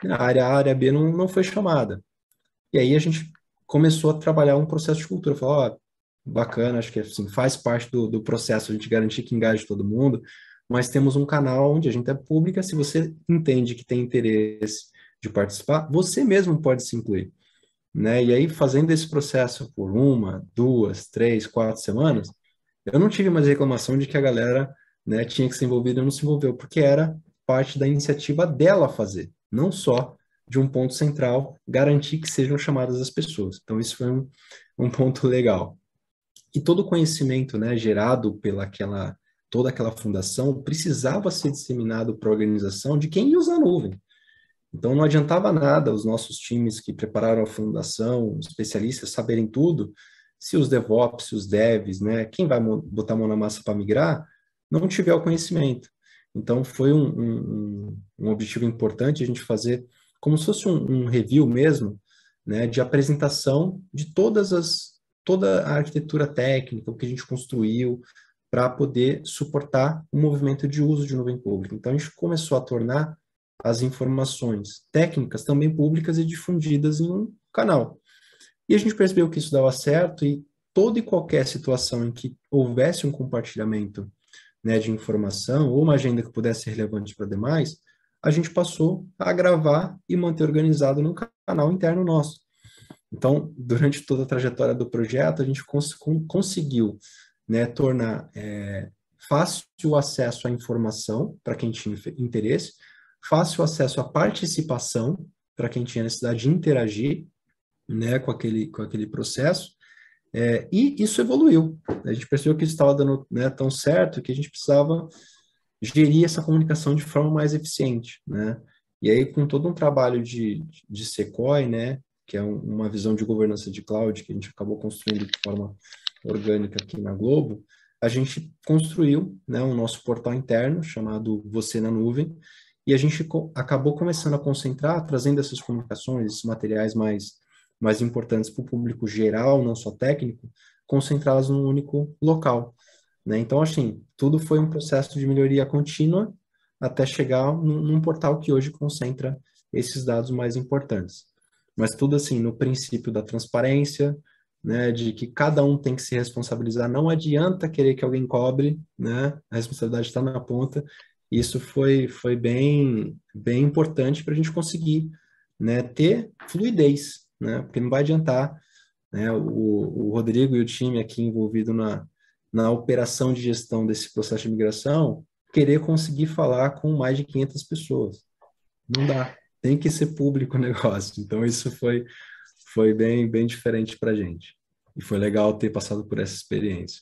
Speaker 4: a área B não foi chamada. E aí a gente começou a trabalhar um processo de cultura. Falou, ó, bacana, acho que assim, faz parte do processo a gente garantir que engaje todo mundo, mas temos um canal onde a gente é pública, se você entende que tem interesse de participar, você mesmo pode se incluir, né? E aí, fazendo esse processo por 1, 2, 3, 4 semanas, eu não tive mais reclamação de que a galera, né, tinha que se envolver e não se envolveu, porque era parte da iniciativa dela fazer, não só de um ponto central, garantir que sejam chamadas as pessoas. Então, isso foi um ponto legal. E todo o conhecimento, né, gerado toda aquela fundação precisava ser disseminado para a organização de quem ia usar a nuvem. Então, não adiantava nada os nossos times que prepararam a fundação, especialistas, saberem tudo, se os DevOps, se os devs, né, quem vai botar a mão na massa para migrar, não tiver o conhecimento. Então, foi um objetivo importante a gente fazer como se fosse um review mesmo, né, de apresentação de toda a arquitetura técnica, o que a gente construiu, para poder suportar o movimento de uso de nuvem pública. Então, a gente começou a tornar as informações técnicas também públicas e difundidas em um canal. E a gente percebeu que isso dava certo e toda e qualquer situação em que houvesse um compartilhamento, né, de informação ou uma agenda que pudesse ser relevante para demais, a gente passou a gravar e manter organizado num canal interno nosso. Então, durante toda a trajetória do projeto, a gente conseguiu, né, tornar fácil o acesso à informação para quem tinha interesse, fácil acesso à participação para quem tinha necessidade de interagir, né, com aquele processo, e isso evoluiu. A gente percebeu que isso estava dando, né, tão certo que a gente precisava gerir essa comunicação de forma mais eficiente, né? E aí, com todo um trabalho de Sequoia, né, que é uma visão de governança de cloud que a gente acabou construindo de forma orgânica aqui na Globo, a gente construiu, né, o nosso portal interno chamado Você na Nuvem, e a gente acabou começando a concentrar, trazendo essas comunicações, esses materiais mais importantes para o público geral, não só técnico, concentrá-las num único local, né? Então, assim, tudo foi um processo de melhoria contínua até chegar num portal que hoje concentra esses dados mais importantes. Mas tudo assim, no princípio da transparência, né, de que cada um tem que se responsabilizar, não adianta querer que alguém cobre, né? A responsabilidade está na ponta. Isso foi bem importante para a gente conseguir, né, ter fluidez, né? Porque não vai adiantar, né, o Rodrigo e o time aqui envolvido na operação de gestão desse processo de migração querer conseguir falar com mais de 500 pessoas. Não dá. Tem que ser público o negócio. Então, isso foi bem diferente para a gente. E foi legal ter passado por essa experiência.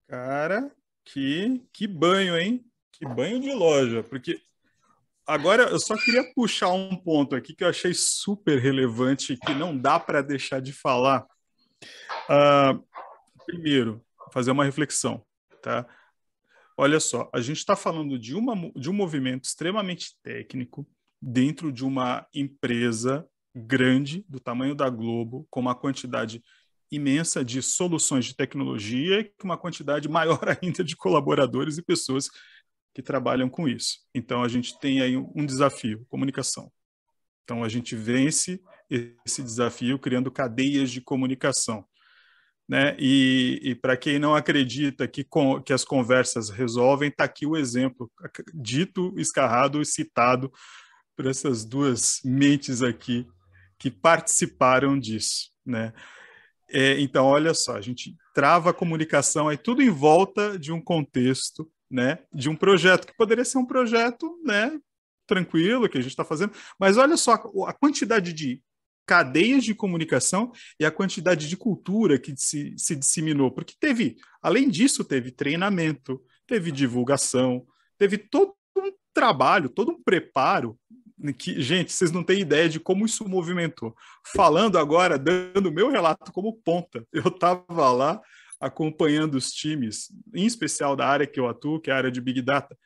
Speaker 2: Cara, que banho, hein? Que banho de loja. Porque agora eu só queria puxar um ponto aqui que eu achei super relevante e que não dá para deixar de falar. Primeiro, fazer uma reflexão, tá? Olha só, a gente está falando de um movimento extremamente técnico dentro de uma empresa grande, do tamanho da Globo, com uma quantidade imensa de soluções de tecnologia e com uma quantidade maior ainda de colaboradores e pessoas que trabalham com isso. Então, a gente tem aí um desafio, comunicação. Então, a gente vence esse desafio criando cadeias de comunicação, né? E para quem não acredita que as conversas resolvem, está aqui o exemplo, dito, escarrado e citado por essas duas mentes aqui que participaram disso, né? Então, olha só, a gente trava a comunicação, aí tudo em volta de um contexto né, de um projeto que poderia ser um projeto, né, tranquilo que a gente está fazendo, mas olha só a quantidade de cadeias de comunicação e a quantidade de cultura que se disseminou, porque teve, além disso, teve treinamento, teve divulgação, teve todo um trabalho, todo um preparo que, gente, vocês não têm ideia de como isso movimentou. Falando agora, dando meu relato como ponta, eu estava lá acompanhando os times, em especial da área que eu atuo, que é a área de Big Data.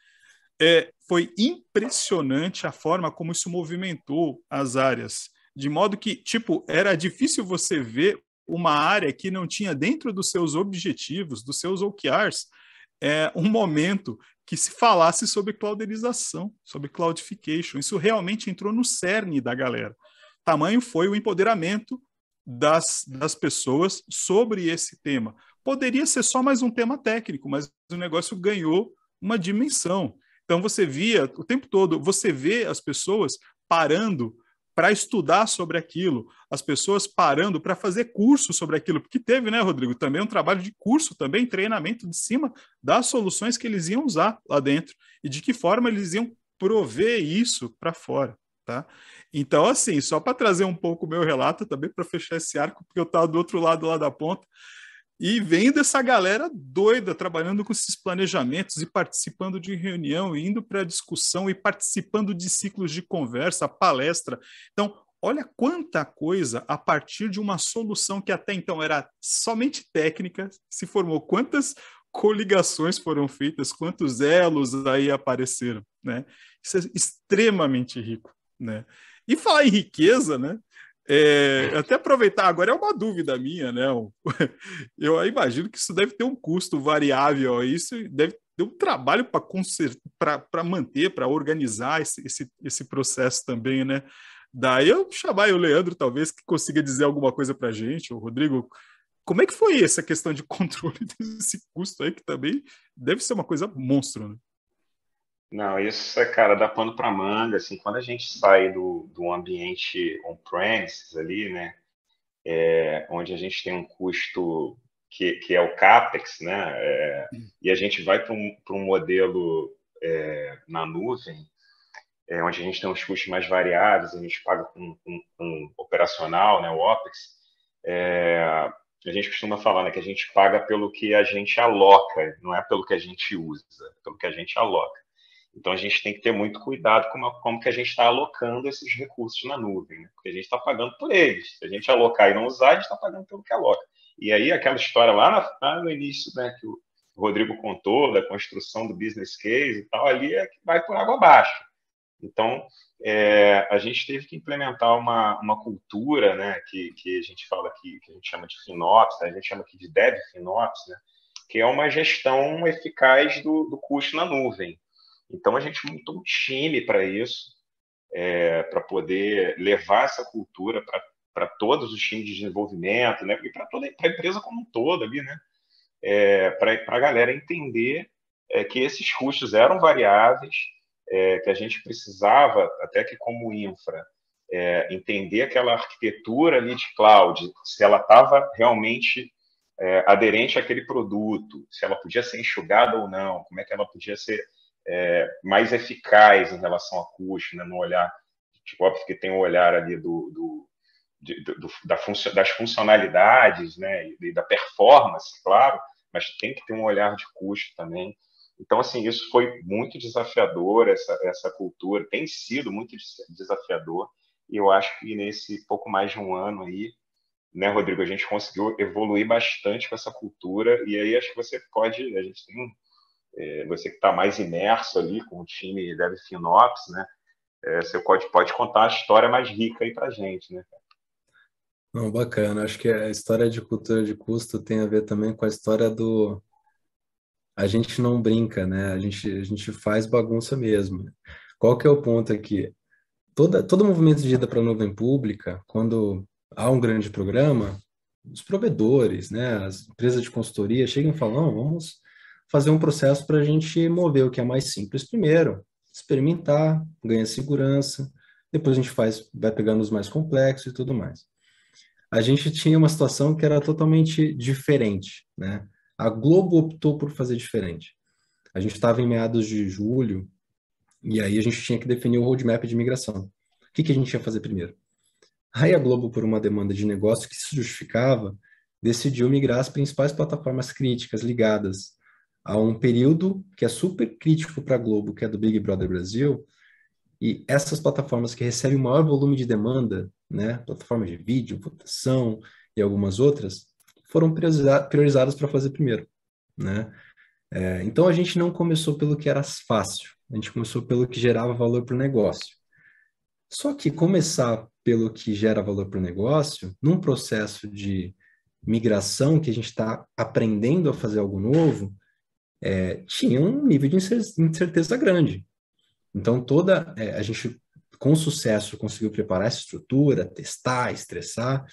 Speaker 2: Foi impressionante a forma como isso movimentou as áreas, de modo que, tipo, era difícil você ver uma área que não tinha dentro dos seus objetivos, dos seus OKRs, um momento que se falasse sobre clouderização, sobre cloudification. Isso realmente entrou no cerne da galera. Tamanho foi o empoderamento das pessoas sobre esse tema. Poderia ser só mais um tema técnico, mas o negócio ganhou uma dimensão. Então, você via o tempo todo, você vê as pessoas parando para estudar sobre aquilo, as pessoas parando para fazer curso sobre aquilo, porque teve, né, Rodrigo, também um trabalho de curso, também treinamento de cima das soluções que eles iam usar lá dentro e de que forma eles iam prover isso para fora, tá? Então, assim, só para trazer um pouco o meu relato também, para fechar esse arco, porque eu estava do outro lado lá da ponta, e vendo essa galera doida, trabalhando com esses planejamentos e participando de reunião, indo para discussão e participando de ciclos de conversa, palestra. Então, olha quanta coisa, a partir de uma solução que até então era somente técnica, se formou, quantas coligações foram feitas, quantos elos aí apareceram, né? Isso é extremamente rico, né? E falar em riqueza, né? Até aproveitar, agora é uma dúvida minha, né? Eu imagino que isso deve ter um custo variável, isso deve ter um trabalho para manter, para organizar esse processo também, né? Daí eu chamar o Leandro, talvez, que consiga dizer alguma coisa para a gente, o Rodrigo, como é que foi essa questão de controle desse custo aí, que também deve ser uma coisa monstro, né?
Speaker 3: Não, isso, cara, dá pano para manga, assim, quando a gente sai do ambiente on-premises ali, né, onde a gente tem um custo que é o CAPEX, né, e a gente vai para um modelo na nuvem, onde a gente tem os custos mais variáveis, a gente paga com operacional, né, o OPEX, a gente costuma falar, né, que a gente paga pelo que a gente aloca, não é pelo que a gente usa, é pelo que a gente aloca. Então, a gente tem que ter muito cuidado com como que a gente está alocando esses recursos na nuvem, né? Porque a gente está pagando por eles. Se a gente alocar e não usar, a gente está pagando pelo que aloca. E aí, aquela história lá no início, né, que o Rodrigo contou, da construção do business case e tal, ali é que vai por água abaixo. Então, a gente teve que implementar uma cultura, né, que a gente fala aqui, que a gente chama de FinOps, né, a gente chama aqui de DevFinOps, né, que é uma gestão eficaz do custo na nuvem. Então, a gente montou um time para isso, para poder levar essa cultura para todos os times de desenvolvimento, né? E para a empresa como um todo ali, né? Para a galera entender que esses custos eram variáveis, que a gente precisava, até que como infra, entender aquela arquitetura ali de cloud, se ela estava realmente aderente àquele produto, se ela podia ser enxugada ou não, como é que ela podia ser mais eficaz em relação a custo, né? No olhar, tipo, óbvio que tem o olhar ali das funcionalidades, né? E da performance, claro, mas tem que ter um olhar de custo também. Então, assim, isso foi muito desafiador, essa cultura, tem sido muito desafiador, e eu acho que nesse pouco mais de um ano aí, né, Rodrigo, a gente conseguiu evoluir bastante com essa cultura, e aí acho que você pode, a gente tem você que está mais imerso ali com o time DevFinOps, né? Você pode contar a história mais rica aí para a gente, né?
Speaker 4: Não, bacana. Acho que a história de cultura de custo tem a ver também com a história do... A gente não brinca, né? A gente faz bagunça mesmo. Qual que é o ponto aqui? Todo movimento de ida para a nuvem pública, quando há um grande programa, os provedores, né, as empresas de consultoria chegam e falam, não, vamos fazer um processo para a gente mover o que é mais simples primeiro, experimentar, ganhar segurança, depois a gente vai pegando os mais complexos e tudo mais. A gente tinha uma situação que era totalmente diferente, né? A Globo optou por fazer diferente. A gente estava em meados de julho, e aí a gente tinha que definir o roadmap de migração. O que a gente ia fazer primeiro? Aí a Globo, por uma demanda de negócio que se justificava, decidiu migrar as principais plataformas críticas ligadas a um período que é super crítico para a Globo, que é do Big Brother Brasil, e essas plataformas que recebem o maior volume de demanda, né, plataformas de vídeo, votação e algumas outras, foram priorizadas para fazer primeiro, né? Então a gente não começou pelo que era fácil, a gente começou pelo que gerava valor para o negócio. Só que começar pelo que gera valor para o negócio, num processo de migração que a gente está aprendendo a fazer algo novo, tinha um nível de incerteza grande. Então a gente com sucesso conseguiu preparar essa estrutura, testar, estressar,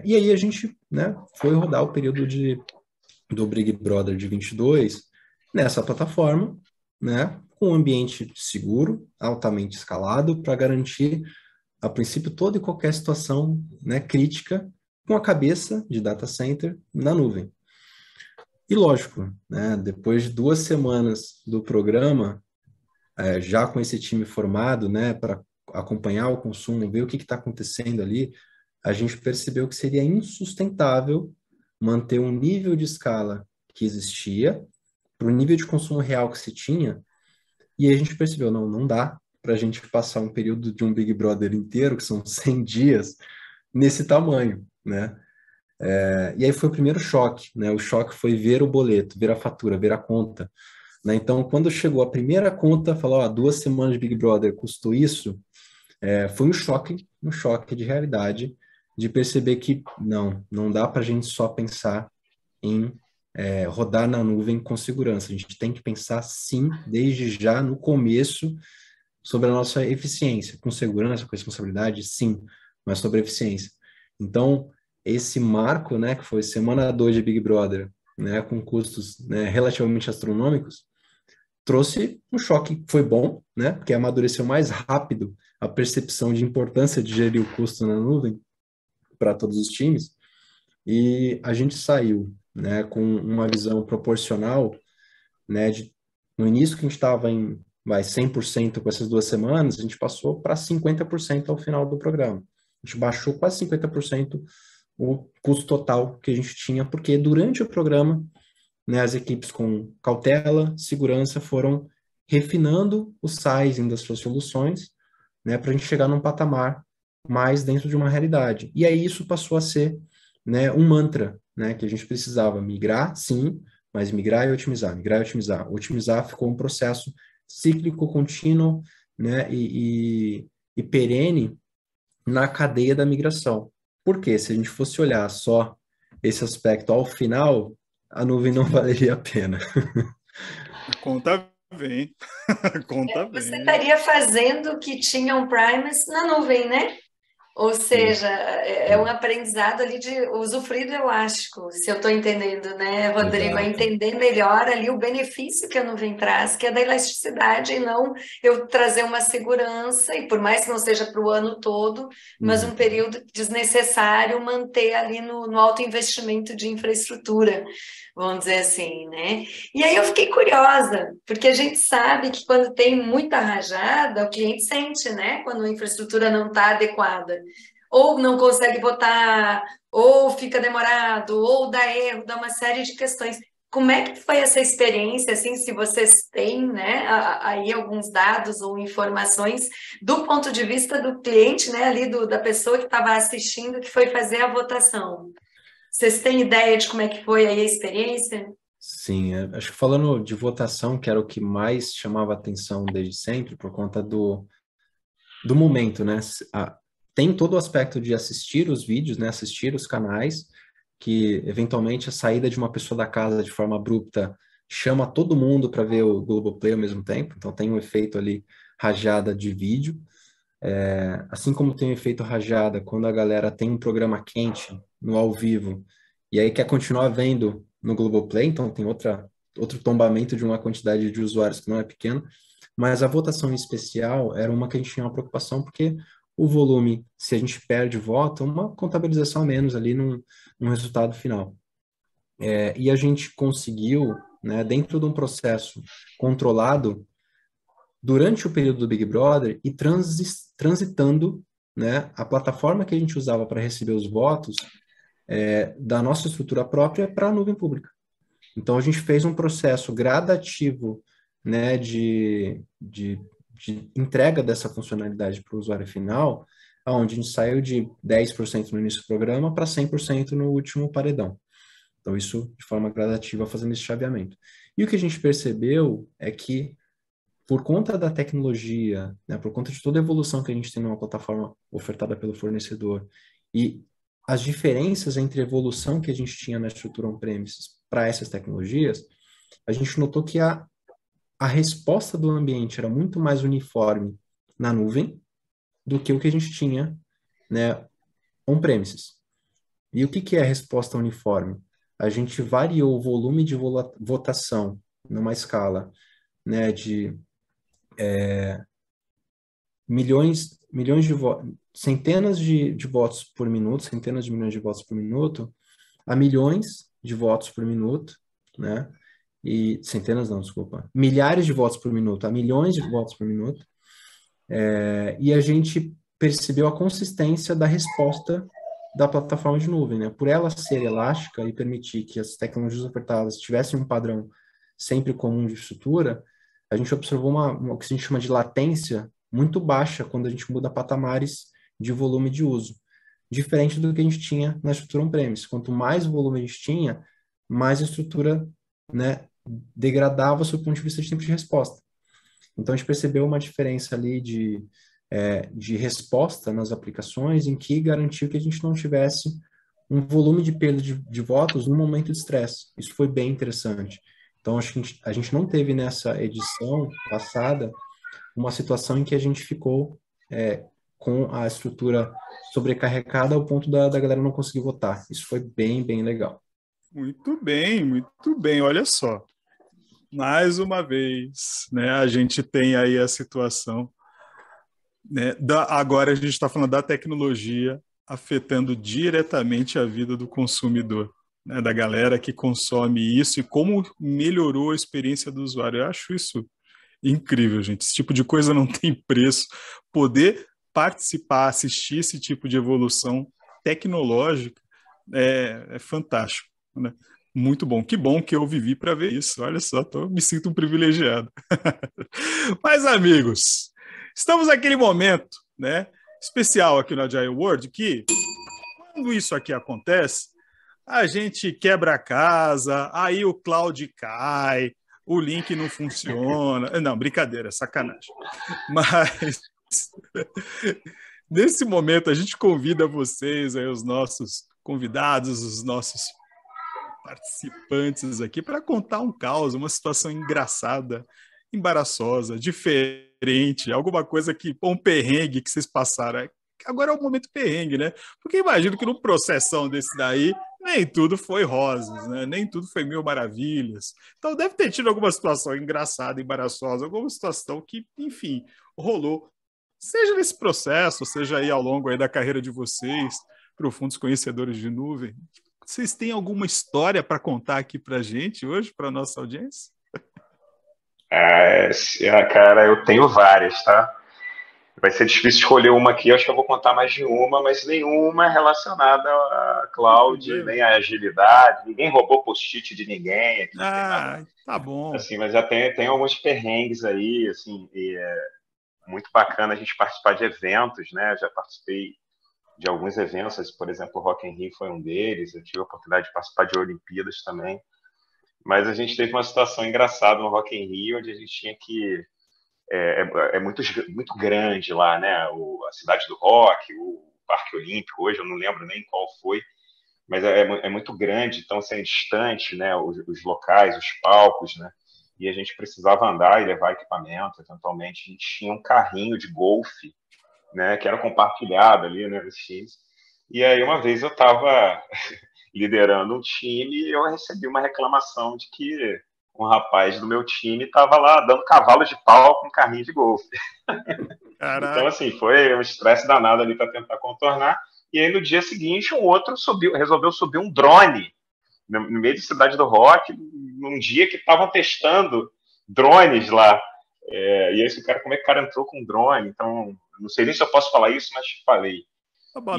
Speaker 4: e aí a gente, né, foi rodar o período do Big Brother de 22 nessa plataforma, né, com um ambiente seguro, altamente escalado, para garantir, a princípio, toda e qualquer situação, né, crítica, com a cabeça de data center na nuvem. E lógico, né, depois de 2 semanas do programa, já com esse time formado, né, para acompanhar o consumo, ver o que está acontecendo ali, a gente percebeu que seria insustentável manter um nível de escala que existia para o nível de consumo real que se tinha, e aí a gente percebeu, não dá para a gente passar um período de um Big Brother inteiro, que são 100 dias, nesse tamanho, né? E aí foi o primeiro choque, né? O choque foi ver o boleto, ver a fatura, ver a conta, né? Então, quando chegou a primeira conta, falou, 2 semanas de Big Brother custou isso, foi um choque de realidade, de perceber que não dá para a gente só pensar em rodar na nuvem com segurança. A gente tem que pensar, sim, desde já no começo, sobre a nossa eficiência, com segurança, com responsabilidade, sim, mas sobre eficiência. Então, esse marco, né, que foi semana 2 de Big Brother, né, com custos, né, relativamente astronômicos, trouxe um choque, foi bom, né, porque amadureceu mais rápido a percepção de importância de gerir o custo na nuvem para todos os times, e a gente saiu, né, com uma visão proporcional, né, no início que a gente estava em 100% com essas 2 semanas, a gente passou para 50% ao final do programa. A gente baixou quase 50% o custo total que a gente tinha, porque durante o programa, né, as equipes com cautela, segurança, foram refinando o sizing das suas soluções, né, para a gente chegar num patamar mais dentro de uma realidade. E aí isso passou a ser, né, um mantra, né, que a gente precisava migrar, sim, mas migrar e otimizar, migrar e otimizar. Otimizar ficou um processo cíclico, contínuo, né, e perene na cadeia da migração. Por quê? Se a gente fosse olhar só esse aspecto ao final, a nuvem não valeria a pena.
Speaker 2: Conta bem. Conta bem.
Speaker 1: Você estaria fazendo o que tinha on-premise na nuvem, né? Ou seja, é um aprendizado ali de usufruir do elástico, se eu estou entendendo, né, Rodrigo? É entender melhor ali o benefício que a nuvem traz, que é da elasticidade, e não eu trazer uma segurança, e por mais que não seja para o ano todo, mas um período desnecessário manter ali no alto investimento de infraestrutura, vamos dizer assim, né? E aí eu fiquei curiosa, porque a gente sabe que quando tem muita rajada, o cliente sente, né? Quando a infraestrutura não está adequada. Ou não consegue botar, ou fica demorado, ou dá erro, dá uma série de questões. Como é que foi essa experiência, assim, se vocês têm, né, aí alguns dados ou informações do ponto de vista do cliente, né, ali da pessoa que estava assistindo, que foi fazer a votação? Vocês têm ideia de como é que foi aí a experiência?
Speaker 4: Sim, acho que falando de votação, que era o que mais chamava atenção desde sempre, por conta do momento, né? Tem todo o aspecto de assistir os vídeos, né? Assistir os canais, que eventualmente a saída de uma pessoa da casa de forma abrupta chama todo mundo para ver o Globoplay ao mesmo tempo, então tem um efeito ali rajada de vídeo. Assim como tem o efeito rajada quando a galera tem um programa quente no ao vivo e aí quer continuar vendo no Globoplay, então tem outro tombamento de uma quantidade de usuários que não é pequeno, mas a votação em especial era uma que a gente tinha uma preocupação porque o volume, se a gente perde voto, uma contabilização a menos ali num resultado final. E a gente conseguiu, né, dentro de um processo controlado durante o período do Big Brother e transitando, né, a plataforma que a gente usava para receber os votos da nossa estrutura própria para a nuvem pública. Então, a gente fez um processo gradativo, né, de entrega dessa funcionalidade para o usuário final, onde a gente saiu de 10% no início do programa para 100% no último paredão. Então, isso de forma gradativa, fazendo esse chaveamento. E o que a gente percebeu é que, por conta da tecnologia, né, por conta de toda a evolução que a gente tem numa plataforma ofertada pelo fornecedor e as diferenças entre a evolução que a gente tinha na estrutura on-premises para essas tecnologias, a gente notou que a resposta do ambiente era muito mais uniforme na nuvem do que o que a gente tinha, né, on-premises. E o que é a resposta uniforme? A gente variou o volume de votação numa escala, né, de centenas de votos por minuto, centenas de milhões de votos por minuto, a milhões de votos por minuto, né? E centenas não, desculpa, milhares de votos por minuto a milhões de votos por minuto, e a gente percebeu a consistência da resposta da plataforma de nuvem, né? Por ela ser elástica e permitir que as tecnologias ofertadas tivessem um padrão sempre comum de estrutura, a gente observou o que a gente chama de latência muito baixa quando a gente muda patamares de volume de uso, diferente do que a gente tinha na estrutura on-premise. Quanto mais volume a gente tinha, mais a estrutura, né, degradava sob o ponto de vista de tempo de resposta. Então, a gente percebeu uma diferença ali de resposta nas aplicações em que garantiu que a gente não tivesse um volume de perda de votos no momento de estresse. Isso foi bem interessante. Então, acho que a gente não teve nessa edição passada uma situação em que a gente ficou com a estrutura sobrecarregada ao ponto da galera não conseguir votar. Isso foi bem, bem legal.
Speaker 2: Muito bem, muito bem. Olha só, mais uma vez, né, a gente tem aí a situação, né, agora a gente está falando da tecnologia afetando diretamente a vida do consumidor, né, da galera que consome isso e como melhorou a experiência do usuário. Eu acho isso incrível, gente. Esse tipo de coisa não tem preço. Poder participar, assistir esse tipo de evolução tecnológica é fantástico, né? Muito bom. Que bom que eu vivi para ver isso. Olha só, me sinto um privilegiado. Mas, amigos, estamos naquele momento, né, especial aqui no Agile World, que quando isso aqui acontece, a gente quebra a casa, aí o cloud cai, o link não funciona. Não, brincadeira, sacanagem. Mas nesse momento a gente convida vocês, aí, os nossos convidados, os nossos participantes aqui, para contar um caos, uma situação engraçada, embaraçosa, diferente, alguma coisa um perrengue que vocês passaram. Agora é o momento perrengue, né? Porque imagino que num processão desse daí, nem tudo foi rosas, né? Nem tudo foi mil maravilhas. Então deve ter tido alguma situação engraçada, embaraçosa, alguma situação que, enfim, rolou. Seja nesse processo, seja aí ao longo aí da carreira de vocês, profundos conhecedores de nuvem. Vocês têm alguma história para contar aqui para a gente hoje, para a nossa audiência?
Speaker 3: Cara, eu tenho várias, tá? Vai ser difícil escolher uma aqui, eu acho que eu vou contar mais de uma, mas nenhuma relacionada à cloud, nem à agilidade, ninguém roubou post-it de ninguém. Aqui,
Speaker 2: tá bom.
Speaker 3: Assim, mas já tem alguns perrengues aí, assim, e é muito bacana a gente participar de eventos, né? Já participei de alguns eventos, por exemplo, o Rock in Rio foi um deles, eu tive a oportunidade de participar de Olimpíadas também, mas a gente teve uma situação engraçada no Rock in Rio, onde a gente tinha que muito grande lá, né? A cidade do rock, o Parque Olímpico, hoje eu não lembro nem qual foi, mas é muito grande, então assim, é distante, né? Os locais, os palcos, né? E a gente precisava andar e levar equipamento, eventualmente a gente tinha um carrinho de golfe, né? Que era compartilhado ali, né? Nos times. E aí uma vez eu estava liderando um time e eu recebi uma reclamação de que um rapaz do meu time estava lá dando cavalo de pau com um carrinho de golfe. Então, assim, foi um estresse danado ali para tentar contornar. E aí, no dia seguinte, um outro resolveu subir um drone no meio da cidade do rock, num dia que estavam testando drones lá. E aí, esse cara, como é que o cara entrou com drone? Então, não sei nem se eu posso falar isso, mas falei.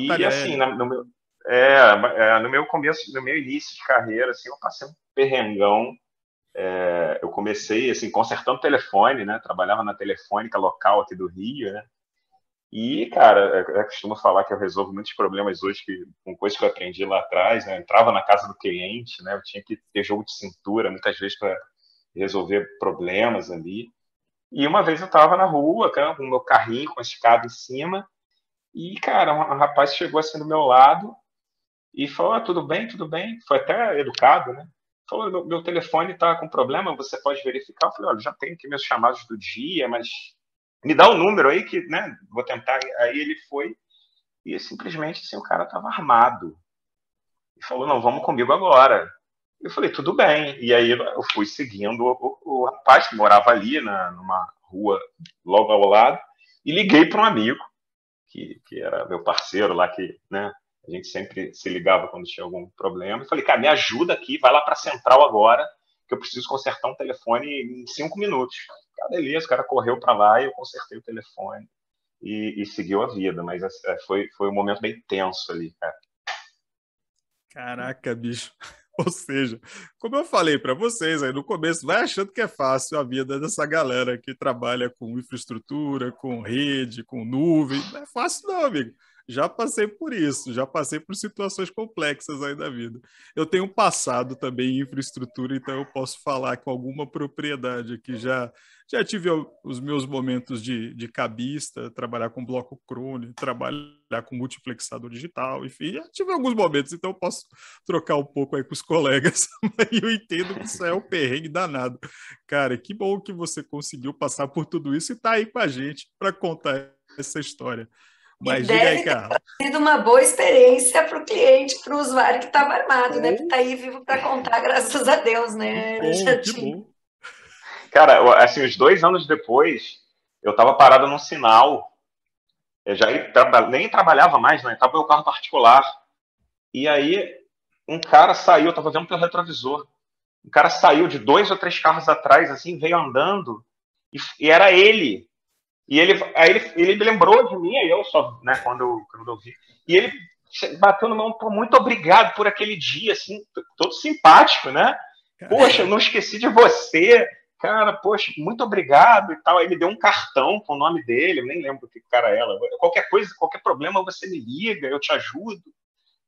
Speaker 3: E assim, no meu começo, no meu início de carreira, assim, eu passei um perrengão. Eu comecei assim consertando telefone, né? Trabalhava na telefônica local aqui do Rio, né? E, cara, eu costumo falar que eu resolvo muitos problemas hoje com coisas que eu aprendi lá atrás, né? Eu entrava na casa do cliente, né? Eu tinha que ter jogo de cintura muitas vezes para resolver problemas ali. E uma vez eu estava na rua, com o meu carrinho com a escada em cima, e, cara, um rapaz chegou assim do meu lado e falou: tudo bem, tudo bem. Foi até educado, né? Falou: meu telefone está com problema, você pode verificar? Eu falei: olha, já tenho aqui meus chamados do dia, mas me dá o número aí que, né, vou tentar. Aí ele foi e simplesmente assim, o cara estava armado. E falou: não, vamos comigo agora. Eu falei: tudo bem. E aí eu fui seguindo o rapaz que morava ali numa rua logo ao lado e liguei para um amigo que era meu parceiro lá, que, né, a gente sempre se ligava quando tinha algum problema. Eu falei: cara, me ajuda aqui, vai lá para a central agora, que eu preciso consertar um telefone em 5 minutos. Cara, beleza, o cara correu para lá e eu consertei o telefone e seguiu a vida. Mas foi um momento bem tenso ali, cara.
Speaker 2: Caraca, bicho. Ou seja, como eu falei para vocês aí no começo, vai achando que é fácil a vida dessa galera que trabalha com infraestrutura, com rede, com nuvem. Não é fácil não, amigo. Já passei por isso, já passei por situações complexas aí da vida. Eu tenho um passado também em infraestrutura, então eu posso falar com alguma propriedade aqui. Já tive os meus momentos de cabista, trabalhar com bloco Crone, trabalhar com multiplexador digital, enfim, já tive alguns momentos, então eu posso trocar um pouco aí com os colegas, mas eu entendo que isso é um perrengue danado. Cara, que bom que você conseguiu passar por tudo isso e tá aí com a gente para contar essa história. Mas diga aí, cara.
Speaker 1: Ter sido uma boa experiência para o cliente, para o usuário que estava armado, né? Porque tá aí vivo para contar, graças a Deus, né?
Speaker 2: Que bom.
Speaker 3: Cara, assim, uns 2 anos depois, eu estava parado num sinal. Eu já nem trabalhava mais, né? Estava no meu carro particular. E aí, um cara saiu, eu estava vendo pelo retrovisor. Um cara saiu de 2 ou 3 carros atrás, assim, veio andando. E era ele. E aí ele me lembrou de mim, aí eu só, né, quando eu vi. E ele bateu no mão: muito obrigado por aquele dia, assim, todo simpático, né? Poxa, eu não esqueci de você. Cara, poxa, muito obrigado e tal. Aí me deu um cartão com o nome dele, eu nem lembro o que cara era. Qualquer coisa, qualquer problema, você me liga, eu te ajudo.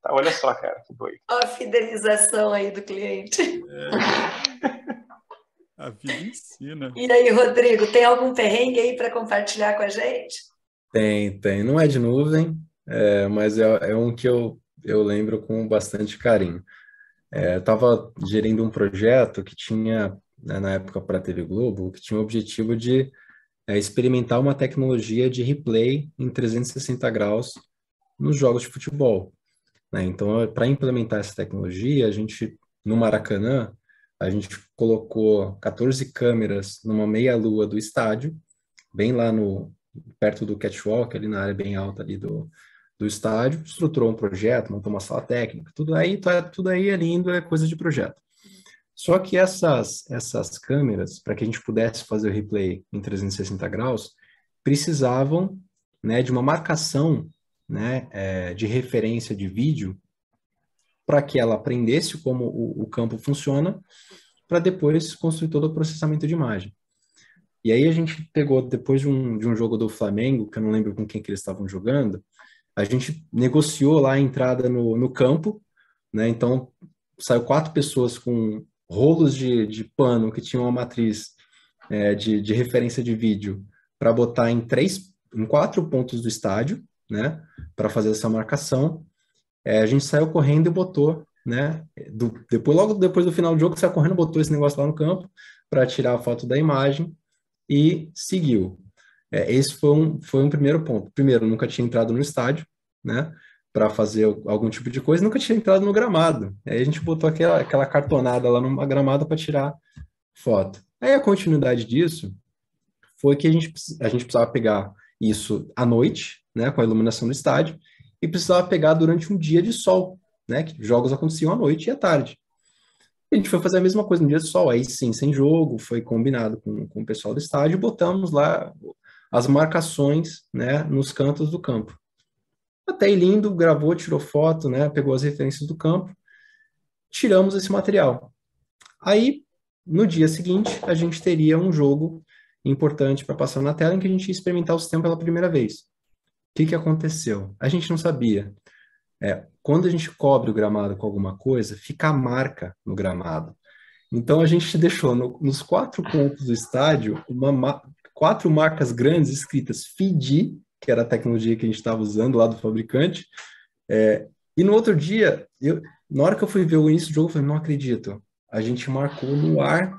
Speaker 3: Tá, olha só, cara, que doido.
Speaker 1: A fidelização aí do cliente.
Speaker 2: A vida ensina.
Speaker 1: E aí, Rodrigo, tem algum perrengue aí para compartilhar com a gente?
Speaker 4: Tem. Não é de nuvem, mas é um que eu lembro com bastante carinho. Eu estava gerindo um projeto que tinha, né, na época para a TV Globo, que tinha o objetivo de experimentar uma tecnologia de replay em 360 graus nos jogos de futebol, né? Então, para implementar essa tecnologia, no Maracanã, a gente colocou 14 câmeras numa meia-lua do estádio, bem lá perto do catwalk, ali na área bem alta ali do estádio, estruturou um projeto, montou uma sala técnica, tudo aí é lindo, é coisa de projeto. Só que essas câmeras, para que a gente pudesse fazer o replay em 360 graus, precisavam, né, de uma marcação, né, de referência de vídeo para que ela aprendesse como o campo funciona, para depois construir todo o processamento de imagem. E aí a gente pegou, depois de um jogo do Flamengo, que eu não lembro com quem que eles estavam jogando, a gente negociou lá a entrada no campo, né? Então, saiu 4 pessoas com rolos de pano que tinham uma matriz de referência de vídeo para botar em 4 pontos do estádio, né? Para fazer essa marcação. A gente saiu correndo e botou, né? Logo depois do final do jogo, saiu correndo, botou esse negócio lá no campo para tirar a foto da imagem e seguiu. Esse foi um primeiro ponto. Primeiro, nunca tinha entrado no estádio, né? Para fazer algum tipo de coisa, nunca tinha entrado no gramado. Aí a gente botou aquela cartonada lá numa gramada para tirar foto. Aí a continuidade disso foi que a gente precisava pegar isso à noite, né? Com a iluminação do estádio, e precisava pegar durante um dia de sol, né? Que jogos aconteciam à noite e à tarde. A gente foi fazer a mesma coisa no dia do sol, aí sim, sem jogo, foi combinado com o pessoal do estádio, botamos lá as marcações, né, nos cantos do campo. Até aí lindo, gravou, tirou foto, né, pegou as referências do campo, tiramos esse material. Aí, no dia seguinte, a gente teria um jogo importante para passar na tela em que a gente ia experimentar o sistema pela primeira vez. O que aconteceu? A gente não sabia. Quando a gente cobre o gramado com alguma coisa, fica a marca no gramado. Então, a gente deixou nos 4 pontos do estádio 4 marcas grandes escritas FIDI, que era a tecnologia que a gente estava usando lá do fabricante. E no outro dia, na hora que eu fui ver o início do jogo, eu falei, não acredito. A gente marcou no ar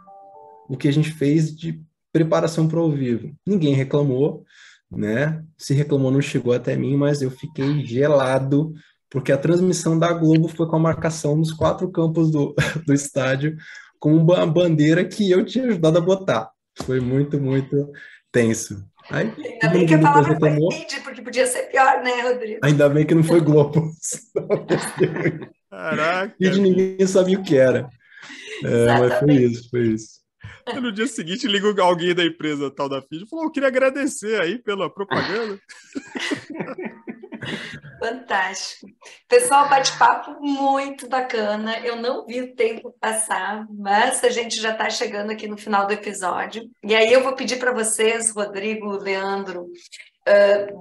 Speaker 4: o que a gente fez de preparação para o ao vivo. Ninguém reclamou, né? Se reclamou, não chegou até mim, mas eu fiquei gelado, porque a transmissão da Globo foi com a marcação nos 4 campos do estádio, com uma bandeira que eu tinha ajudado a botar. Foi muito, muito tenso. Aí,
Speaker 1: ainda bem que a palavra foi feed, porque podia ser pior, né, Rodrigo?
Speaker 4: Ainda bem que não foi Globo.
Speaker 2: Caraca.
Speaker 4: Feed ninguém sabia o que era. Mas foi isso.
Speaker 2: E no dia seguinte, liga alguém da empresa tal da Feed e falou, eu queria agradecer aí pela propaganda.
Speaker 1: Fantástico. Pessoal, bate-papo muito bacana. Eu não vi o tempo passar, mas a gente já está chegando aqui no final do episódio. E aí eu vou pedir para vocês, Rodrigo, Leandro,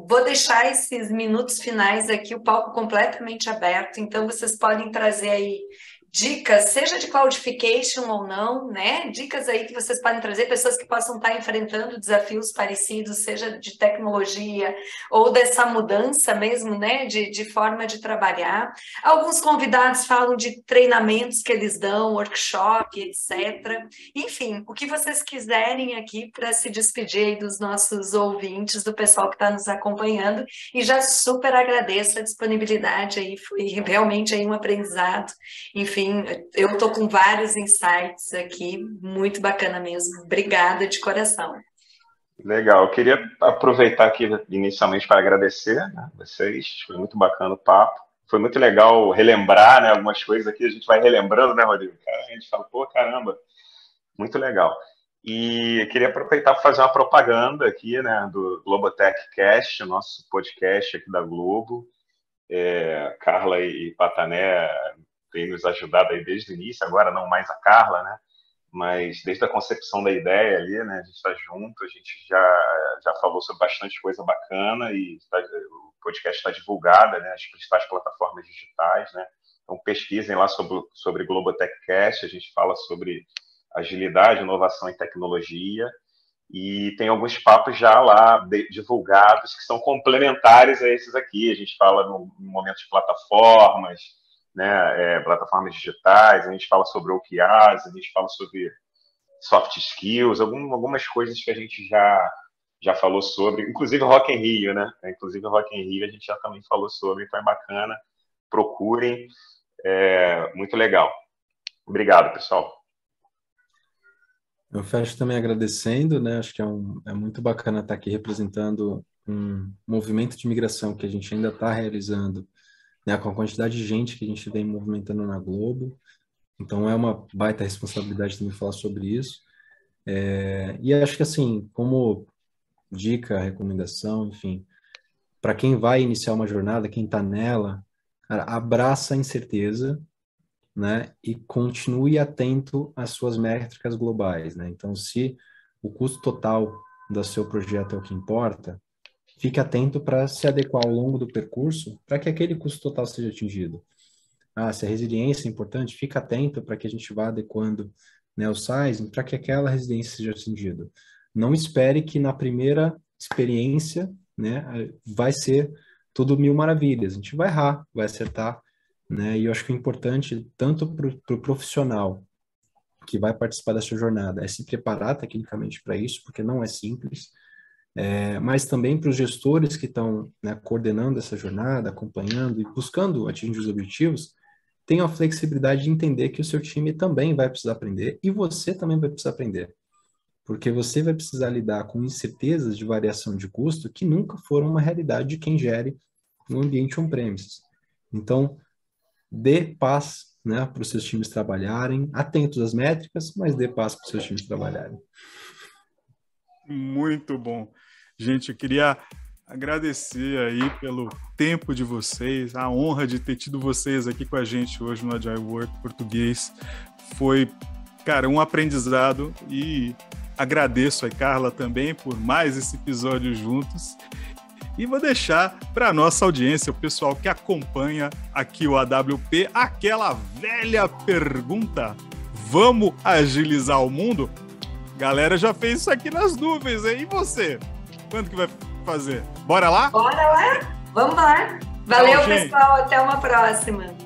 Speaker 1: vou deixar esses minutos finais aqui, o palco completamente aberto, então vocês podem trazer aí dicas, seja de cloudification ou não, né? Dicas aí que vocês podem trazer, pessoas que possam estar enfrentando desafios parecidos, seja de tecnologia ou dessa mudança mesmo, né? De forma de trabalhar. Alguns convidados falam de treinamentos que eles dão, workshop, etc. Enfim, o que vocês quiserem aqui para se despedir aí dos nossos ouvintes, do pessoal que está nos acompanhando, e já super agradeço a disponibilidade aí, foi realmente aí um aprendizado. Enfim, eu estou com vários insights aqui, muito bacana mesmo. Obrigada de coração.
Speaker 3: Legal, eu queria aproveitar aqui inicialmente para agradecer, né, vocês, foi muito bacana o papo. Foi muito legal relembrar, né, algumas coisas aqui, a gente vai relembrando, né, Rodrigo? A gente fala, pô, caramba, muito legal. E eu queria aproveitar para fazer uma propaganda aqui, né, do Globotech Cast, o nosso podcast aqui da Globo. Carla e Patané tem nos ajudado aí desde o início, agora não mais a Carla, né? Mas desde a concepção da ideia ali, né? A gente está junto, a gente já falou sobre bastante coisa bacana e o podcast está divulgado, né? As principais plataformas digitais, né? Então pesquisem lá sobre Globotechcast, a gente fala sobre agilidade, inovação e tecnologia, e tem alguns papos já lá divulgados que são complementares a esses aqui. A gente fala no momento de plataformas, né, plataformas digitais, a gente fala sobre OKRs, a gente fala sobre soft skills, algumas coisas que a gente já falou sobre, inclusive o Rock in Rio, né? Inclusive o Rock in Rio a gente já também falou sobre, então é bacana, procurem, muito legal. Obrigado, pessoal.
Speaker 4: Eu fecho também agradecendo, né? Acho que é muito bacana estar aqui representando um movimento de migração que a gente ainda está realizando, né, com a quantidade de gente que a gente vem movimentando na Globo. Então, é uma baita responsabilidade também falar sobre isso. E acho que, assim, como dica, recomendação, enfim, para quem vai iniciar uma jornada, quem está nela, cara, abraça a incerteza, né, e continue atento às suas métricas globais, né? Então, se o custo total do seu projeto é o que importa, fique atento para se adequar ao longo do percurso para que aquele custo total seja atingido. Se a resiliência é importante, fique atento para que a gente vá adequando, né, o sizing para que aquela resiliência seja atingida. Não espere que na primeira experiência, né, vai ser tudo mil maravilhas. A gente vai errar, vai acertar, né? E eu acho que o importante, tanto para o profissional que vai participar dessa jornada, é se preparar tecnicamente para isso, porque não é simples, mas também para os gestores que estão, né, coordenando essa jornada, acompanhando e buscando atingir os objetivos, tenham a flexibilidade de entender que o seu time também vai precisar aprender e você também vai precisar aprender. Porque você vai precisar lidar com incertezas de variação de custo que nunca foram uma realidade de quem gere um ambiente on-premises. Então, dê paz, né, para os seus times trabalharem, atentos às métricas, mas dê paz para os seus times trabalharem.
Speaker 2: Muito bom. Gente, eu queria agradecer aí pelo tempo de vocês, a honra de ter tido vocês aqui com a gente hoje no Agile Work Português. Foi, cara, um aprendizado e agradeço a Carla também por mais esse episódio juntos. E vou deixar para a nossa audiência, o pessoal que acompanha aqui o AWP, aquela velha pergunta: vamos agilizar o mundo? Galera já fez isso aqui nas nuvens, hein? E você? Quando que vai fazer? Bora lá?
Speaker 1: Bora lá? Vamos lá. Valeu, pessoal. Até uma próxima.